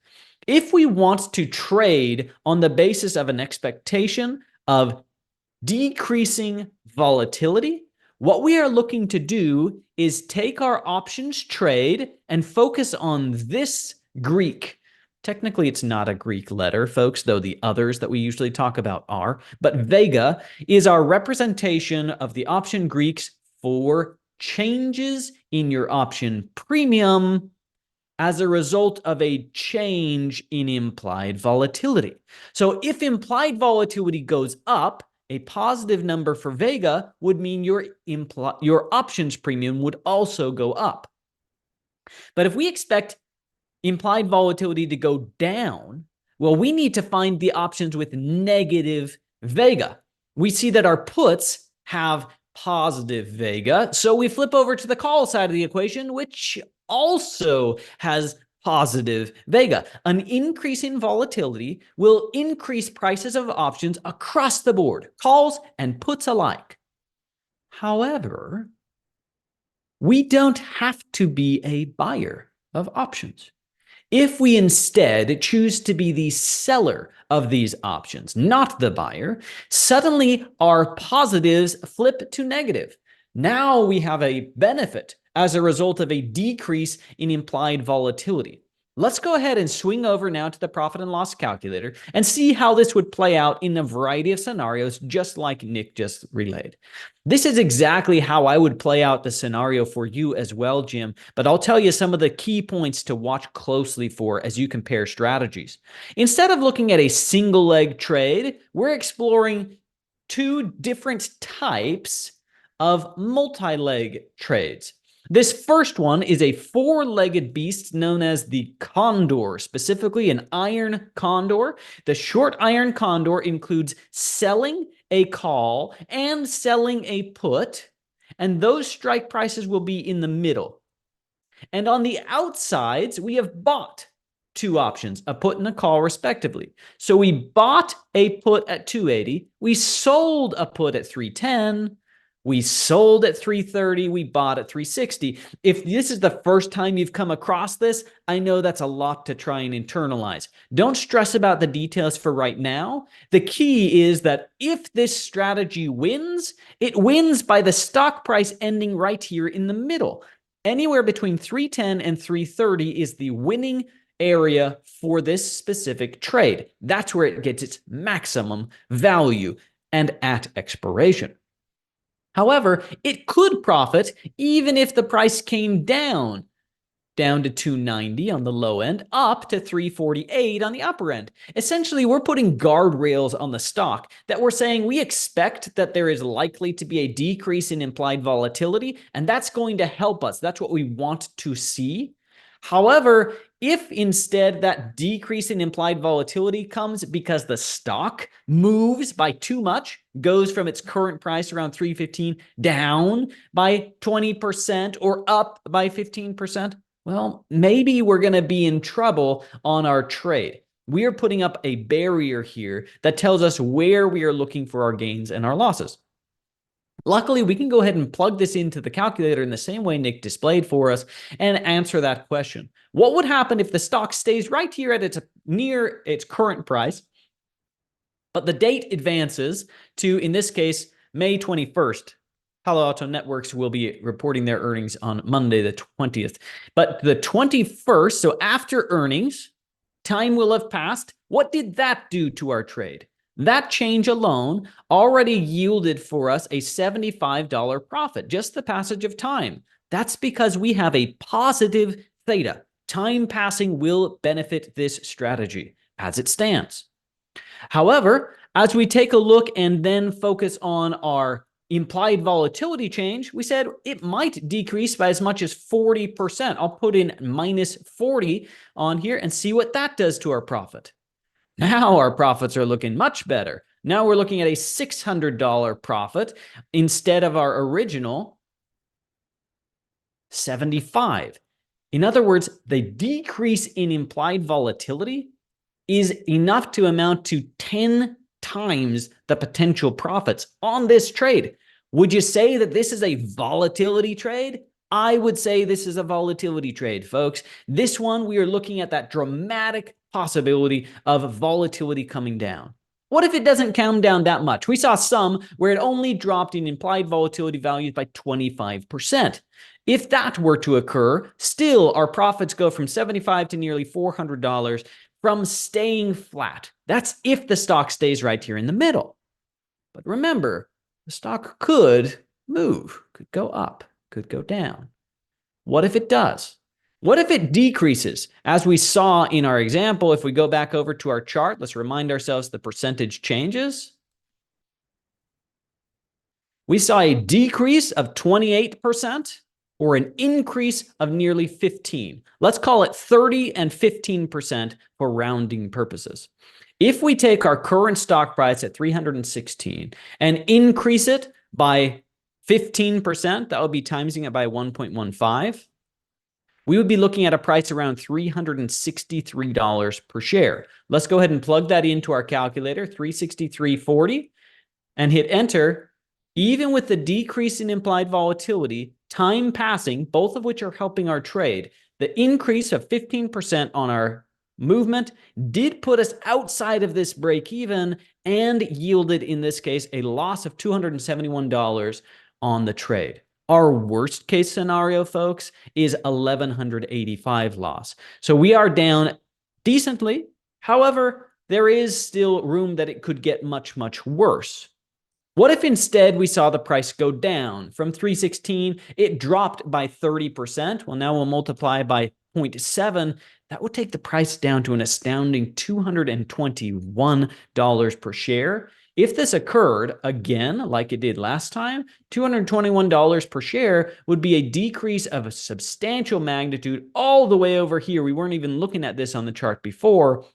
If we want to trade on the basis of an expectation of decreasing volatility, what we are looking to do is take our options trade and focus on this Greek. Technically, it's not a Greek letter, folks, though the others that we usually talk about are. But Vega is our representation of the option Greeks for changes in your option premium as a result of a change in implied volatility. So if implied volatility goes up, a positive number for Vega would mean your options premium would also go up. But if we expect implied volatility to go down, well, we need to find the options with negative Vega. We see that our puts have positive Vega, so we flip over to the call side of the equation, which also has positive Vega. An increase in volatility will increase prices of options across the board, calls and puts alike. However, we don't have to be a buyer of options. If we instead choose to be the seller of these options, not the buyer, suddenly our positives flip to negative. Now we have a benefit as a result of a decrease in implied volatility. Let's go ahead and swing over now to the profit and loss calculator and see how this would play out in a variety of scenarios, just like Nick just relayed. This is exactly how I would play out the scenario for you as well, Jim, but I'll tell you some of the key points to watch closely for as you compare strategies. Instead of looking at a single leg trade, we're exploring 2 different types of multi-leg trades. This first one is a 4-legged beast known as the condor, specifically an iron condor. The short iron condor includes selling a call and selling a put, and those strike prices will be in the middle. And on the outsides, we have bought 2 options, a put and a call respectively. So we bought a put at 280, we sold a put at 310, we sold at 330, we bought at 360. If this is the first time you've come across this, I know that's a lot to try and internalize. Don't stress about the details for right now. The key is that if this strategy wins, it wins by the stock price ending right here in the middle. Anywhere between 310 and 330 is the winning area for this specific trade. That's where it gets its maximum value and at expiration. However, it could profit even if the price came down to 290 on the low end, up to 348 on the upper end. Essentially, we're putting guardrails on the stock that we're saying we expect that there is likely to be a decrease in implied volatility, and that's going to help us. That's what we want to see. However, if instead that decrease in implied volatility comes because the stock moves by too much, goes from its current price around 315 down by 20% or up by 15%, well, maybe we're going to be in trouble on our trade. We are putting up a barrier here that tells us where we are looking for our gains and our losses. Luckily, we can go ahead and plug this into the calculator in the same way Nick displayed for us and answer that question. What would happen if the stock stays right here at near its current price, but the date advances to, in this case, May 21st? Palo Alto Networks will be reporting their earnings on Monday, the 20th. But the 21st, so after earnings, time will have passed. What did that do to our trade? That change alone already yielded for us a $75 profit, just the passage of time. That's because we have a positive theta. Time passing will benefit this strategy as it stands. However, as we take a look and then focus on our implied volatility change, we said it might decrease by as much as 40%. I'll put in minus 40 on here and see what that does to our profit. Now our profits are looking much better. Now we're looking at a $600 profit instead of our original 75. In other words, the decrease in implied volatility is enough to amount to 10 times the potential profits on this trade. Would you say that this is a volatility trade? I would say this is a volatility trade, folks. This one, we are looking at that dramatic possibility of volatility coming down. What if it doesn't come down that much? We saw some where it only dropped in implied volatility values by 25%. If that were to occur, still our profits go from $75 to nearly $400 from staying flat. That's if the stock stays right here in the middle. But remember, the stock could move, could go up, could go down. What if it does? What if it decreases? As we saw in our example, if we go back over to our chart, let's remind ourselves the percentage changes. We saw a decrease of 28% or an increase of nearly 15. Let's call it 30 and 15% for rounding purposes. If we take our current stock price at 316 and increase it by 15%, that would be timesing it by 1.15. We would be looking at a price around $363 per share. Let's go ahead and plug that into our calculator, 363.40, and hit enter. Even with the decrease in implied volatility, time passing, both of which are helping our trade, the increase of 15% on our movement did put us outside of this break even and yielded, in this case, a loss of $271 on the trade. Our worst case scenario, folks, is $1,185 loss. So we are down decently. However, there is still room that it could get much, much worse. What if instead we saw the price go down from 316? It dropped by 30%. Well, now we'll multiply by 0.7. That would take the price down to an astounding $221 per share. If this occurred again, like it did last time, $221 per share would be a decrease of a substantial magnitude all the way over here. We weren't even looking at this on the chart before.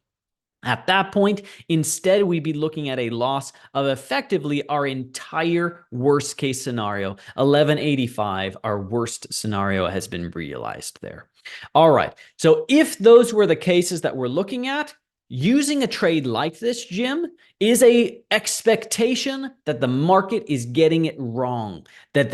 At that point, instead, we'd be looking at a loss of effectively our entire worst case scenario. 1185, our worst scenario, has been realized there. All right. So if those were the cases that we're looking at, using a trade like this, Jim, is a expectation that the market is getting it wrong, that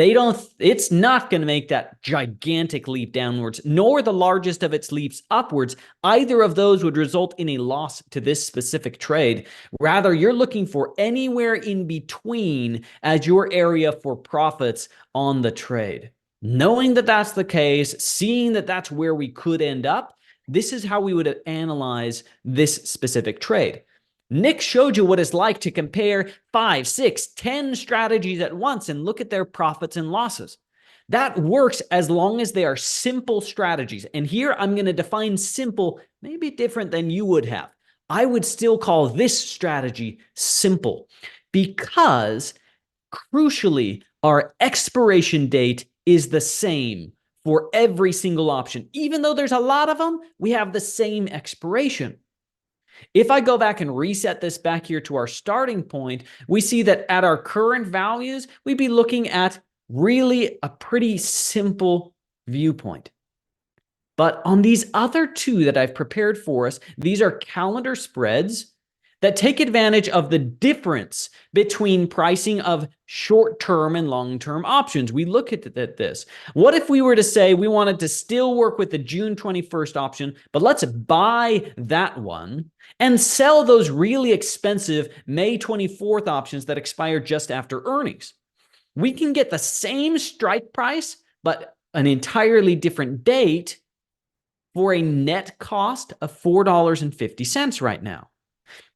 it's not going to make that gigantic leap downwards, nor the largest of its leaps upwards. Either of those would result in a loss to this specific trade. Rather, you're looking for anywhere in between as your area for profits on the trade. Knowing that that's the case, seeing that that's where we could end up, this is how we would analyze this specific trade. Nick showed you what it's like to compare 5, 6, 10 strategies at once and look at their profits and losses. That works as long as they are simple strategies. And here I'm going to define simple, maybe different than you would have. I would still call this strategy simple because, crucially, our expiration date is the same for every single option. Even though there's a lot of them, we have the same expiration. If I go back and reset this back here to our starting point, we see that at our current values, we'd be looking at really a pretty simple viewpoint. But on these other two that I've prepared for us, these are calendar spreads that take advantage of the difference between pricing of short-term and long-term options. We look at this. What if we were to say we wanted to still work with the June 21st option, but let's buy that one and sell those really expensive May 24th options that expire just after earnings? We can get the same strike price, but an entirely different date for a net cost of $4.50 right now.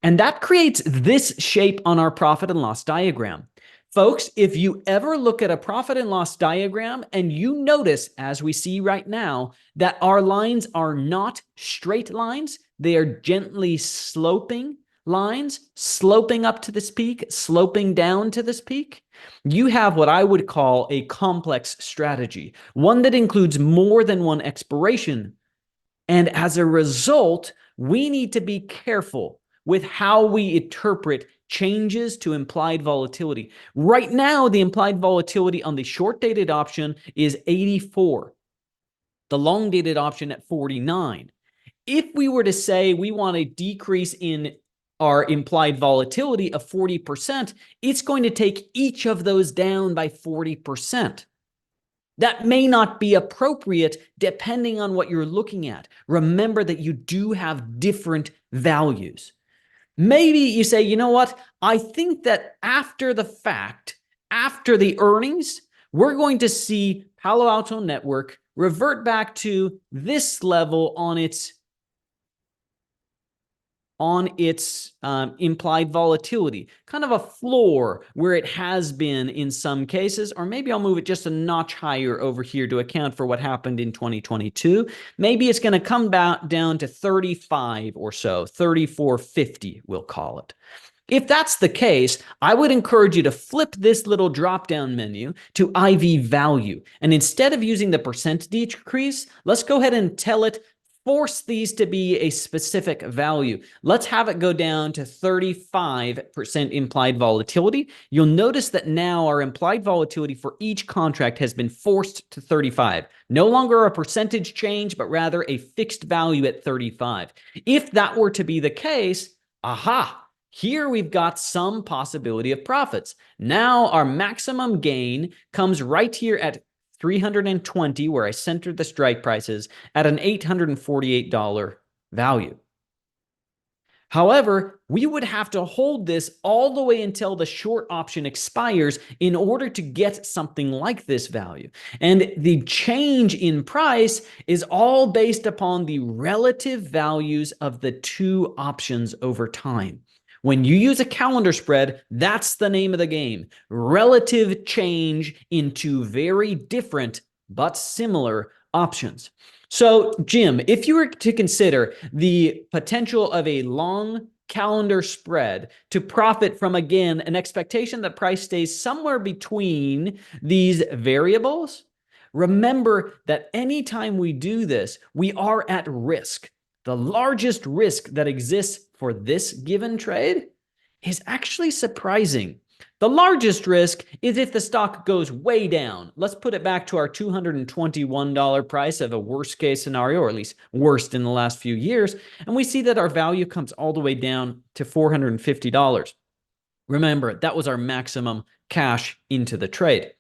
And that creates this shape on our profit and loss diagram. Folks, if you ever look at a profit and loss diagram and you notice, as we see right now, that our lines are not straight lines, they are gently sloping lines, sloping up to this peak, sloping down to this peak, you have what I would call a complex strategy, one that includes more than one expiration. And as a result, we need to be careful with how we interpret changes to implied volatility. Right now, the implied volatility on the short-dated option is 84, the long-dated option at 49. If we were to say we want a decrease in our implied volatility of 40%, it's going to take each of those down by 40%. That may not be appropriate depending on what you're looking at. Remember that you do have different values. Maybe you say, you know what? I think that after the fact, after the earnings, we're going to see Palo Alto Network revert back to this level on its implied volatility, kind of a floor where it has been in some cases, or maybe I'll move it just a notch higher over here to account for what happened in 2022. Maybe it's going to come back down to 35 or so, 34.50, we'll call it. If that's the case, I would encourage you to flip this little drop-down menu to IV value. And instead of using the percent decrease, let's go ahead and tell it, force these to be a specific value. Let's have it go down to 35% implied volatility. You'll notice that now our implied volatility for each contract has been forced to 35. No longer a percentage change, but rather a fixed value at 35. If that were to be the case, here we've got some possibility of profits. Now our maximum gain comes right here at 320, where I centered the strike prices at an $848 value. However, we would have to hold this all the way until the short option expires in order to get something like this value. And the change in price is all based upon the relative values of the two options over time. When you use a calendar spread, that's the name of the game. Relative change into very different but similar options. So, Jim, if you were to consider the potential of a long calendar spread to profit from, again, an expectation that price stays somewhere between these variables, remember that anytime we do this, we are at risk. The largest risk that exists for this given trade is actually surprising. The largest risk is if the stock goes way down. Let's put it back to our $221 price of a worst case scenario, or at least worst in the last few years, and we see that our value comes all the way down to $450. Remember, that was our maximum cash into the trade.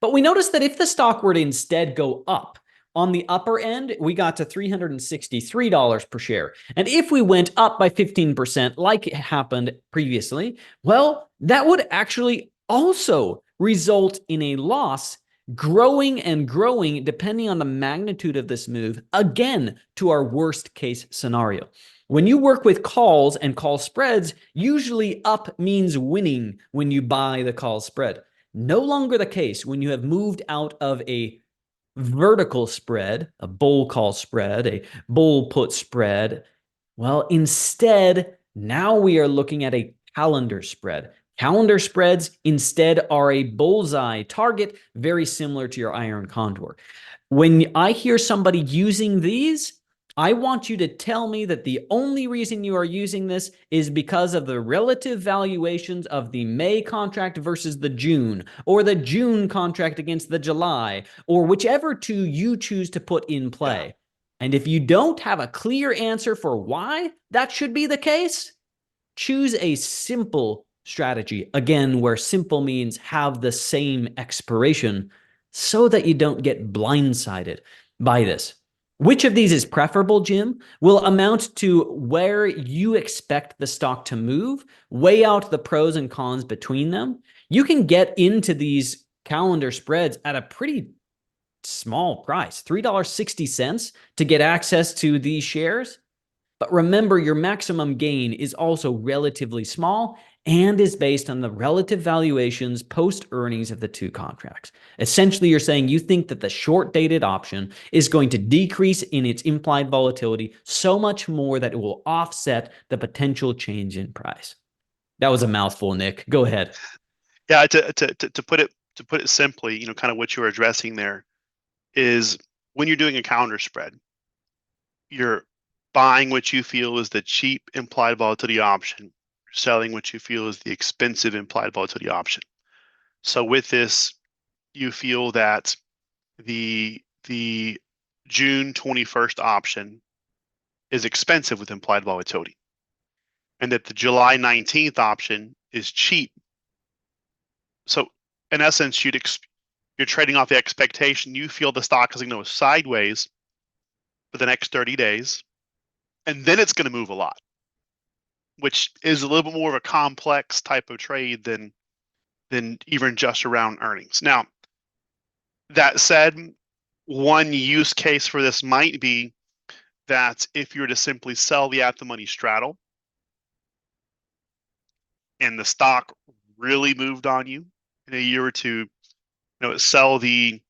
But we notice that if the stock were to instead go up, on the upper end, we got to $363 per share. And if we went up by 15%, like it happened previously, well, that would actually also result in a loss growing and growing depending on the magnitude of this move, again, to our worst case scenario. When you work with calls and call spreads, usually up means winning when you buy the call spread. No longer the case when you have moved out of a vertical spread, a bull call spread, a bull put spread. Well, instead, now we are looking at a calendar spread. Calendar spreads instead are a bullseye target, very similar to your iron condor. When I hear somebody using these, I want you to tell me that the only reason you are using this is because of the relative valuations of the May contract versus the June, or the June contract against the July, or whichever two you choose to put in play. Yeah. And if you don't have a clear answer for why that should be the case, choose a simple strategy. Again, where simple means have the same expiration so that you don't get blindsided by this. Which of these is preferable, Jim, will amount to where you expect the stock to move, weigh out the pros and cons between them. You can get into these calendar spreads at a pretty small price, $3.60 to get access to these shares. But remember, your maximum gain is also relatively small and is based on the relative valuations post-earnings of the two contracts. Essentially, you're saying you think that the short-dated option is going to decrease in its implied volatility so much more that it will offset the potential change in price. That was a mouthful, Nick. Go ahead. Yeah, to put it simply, kind of what you were addressing there is when you're doing a calendar spread, you're buying what you feel is the cheap implied volatility option, selling what you feel is the expensive implied volatility option. So with this, you feel that the June 21st option is expensive with implied volatility, and that the July 19th option is cheap. So in essence, you're trading off the expectation you feel the stock is going to go sideways for the next 30 days, and then it's going to move a lot, which is a little bit more of a complex type of trade than even just around earnings. Now, that said, one use case for this might be that if you were to simply sell the at the money straddle and the stock really moved on you in a year or two, sell the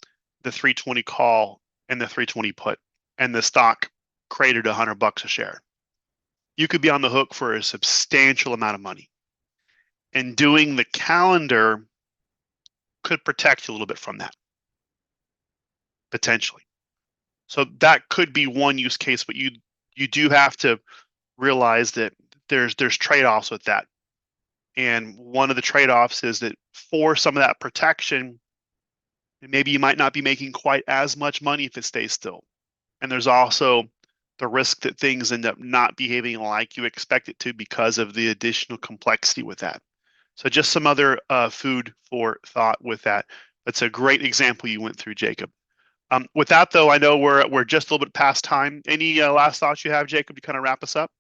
320 call and the 320 put, and the stock created $100 a share, you could be on the hook for a substantial amount of money. And doing the calendar could protect you a little bit from that, potentially. So that could be one use case, but you do have to realize that there's trade-offs with that. And one of the trade-offs is that for some of that protection, maybe you might not be making quite as much money if it stays still. And there's also the risk that things end up not behaving like you expect it to because of the additional complexity with that. So just some other food for thought with that. That's a great example you went through, Jacob. With that, though, I know we're just a little bit past time. Any last thoughts you have, Jacob, to kind of wrap us up?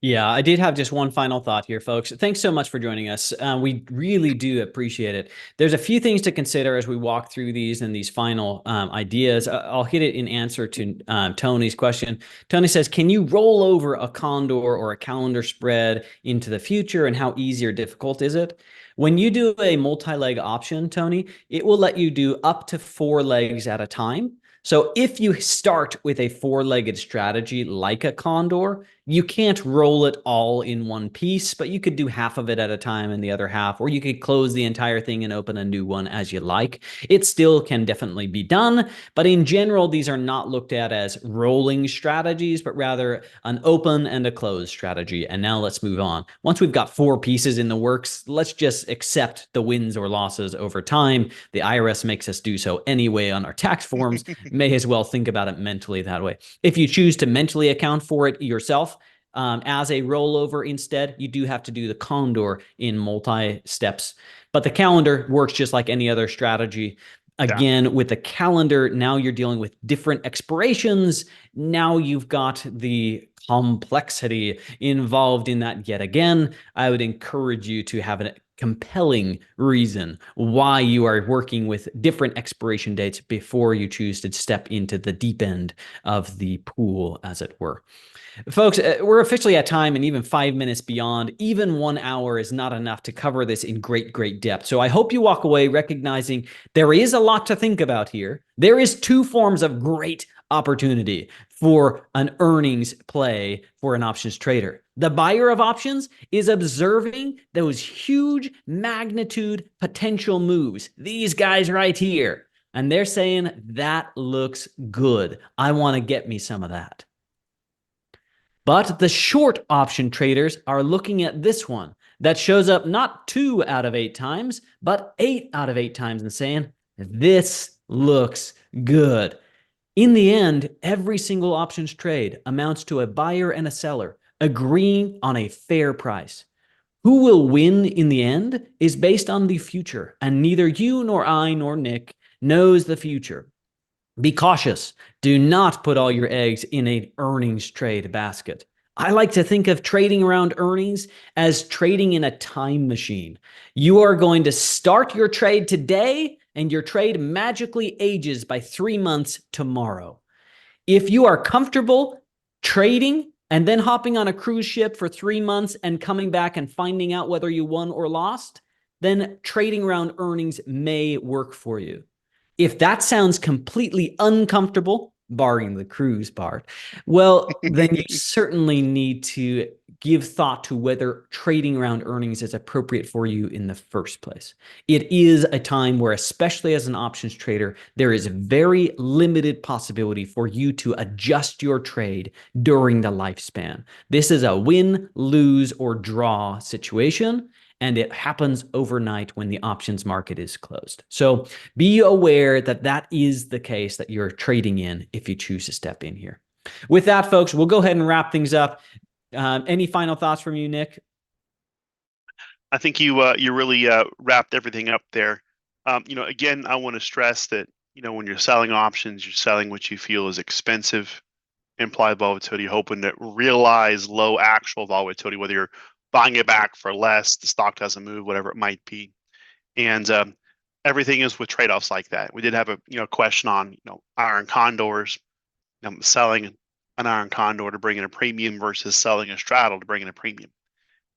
Yeah, I did have just one final thought here, folks. Thanks so much for joining us. We really do appreciate it. There's a few things to consider as we walk through these and these final ideas. I'll hit it in answer to Tony's question. Tony says, can you roll over a condor or a calendar spread into the future, and how easy or difficult is it? When you do a multi-leg option, Tony, it will let you do up to 4 legs at a time. So if you start with a 4-legged strategy like a condor, you can't roll it all in one piece, but you could do half of it at a time and the other half, or you could close the entire thing and open a new one as you like. It still can definitely be done, but in general, these are not looked at as rolling strategies, but rather an open and a closed strategy. And now let's move on. Once we've got 4 pieces in the works, let's just accept the wins or losses over time. The IRS makes us do so anyway on our tax forms. May as well think about it mentally that way. If you choose to mentally account for it yourself, as a rollover instead, you do have to do the condor in multi-steps. But the calendar works just like any other strategy. Again, with the calendar, now you're dealing with different expirations. Now you've got the complexity involved in that yet again. I would encourage you to have a compelling reason why you are working with different expiration dates before you choose to step into the deep end of the pool, as it were. Folks, we're officially at time, and even 5 minutes beyond, even 1 hour is not enough to cover this in great depth. So I hope you walk away recognizing there is a lot to think about here. There is two forms of great opportunity for an earnings play for an options trader. The buyer of options is observing those huge magnitude potential moves. These guys right here. And they're saying, that looks good. I want to get me some of that. But the short option traders are looking at this one that shows up not 2 out of 8 times, but 8 out of 8 times and saying, this looks good. In the end, every single options trade amounts to a buyer and a seller agreeing on a fair price. Who will win in the end is based on the future, and neither you nor I nor Nick knows the future. Be cautious. Do not put all your eggs in an earnings trade basket. I like to think of trading around earnings as trading in a time machine. You are going to start your trade today, and your trade magically ages by 3 months tomorrow. If you are comfortable trading and then hopping on a cruise ship for 3 months and coming back and finding out whether you won or lost, then trading around earnings may work for you. If that sounds completely uncomfortable, barring the cruise part, well, then you certainly need to give thought to whether trading around earnings is appropriate for you in the first place. It is a time where, especially as an options trader, there is very limited possibility for you to adjust your trade during the lifespan. This is a win, lose, or draw situation, and it happens overnight when the options market is closed. So be aware that that is the case that you're trading in if you choose to step in here. With that, folks, we'll go ahead and wrap things up. Any final thoughts from you, Nick? I think you really wrapped everything up there. Again, I want to stress that when you're selling options, you're selling what you feel is expensive implied volatility, hoping to realize low actual volatility, whether you're buying it back for less, the stock doesn't move, whatever it might be. And everything is with trade-offs like that. We did have a question on iron condors, selling an iron condor to bring in a premium versus selling a straddle to bring in a premium.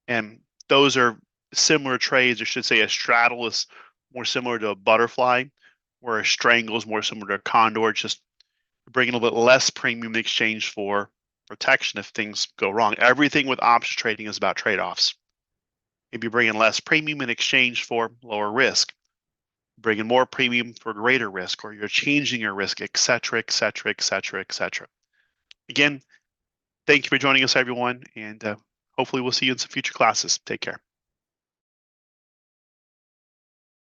And those are similar trades. I should say a straddle is more similar to a butterfly, where a strangle is more similar to a condor, just bringing a little bit less premium in exchange for protection if things go wrong. Everything with options trading is about trade-offs. Maybe bringing less premium in exchange for lower risk, bringing more premium for greater risk, or you're changing your risk, et cetera, et cetera, et cetera, et cetera. Again, thank you for joining us, everyone, and hopefully we'll see you in some future classes. Take care.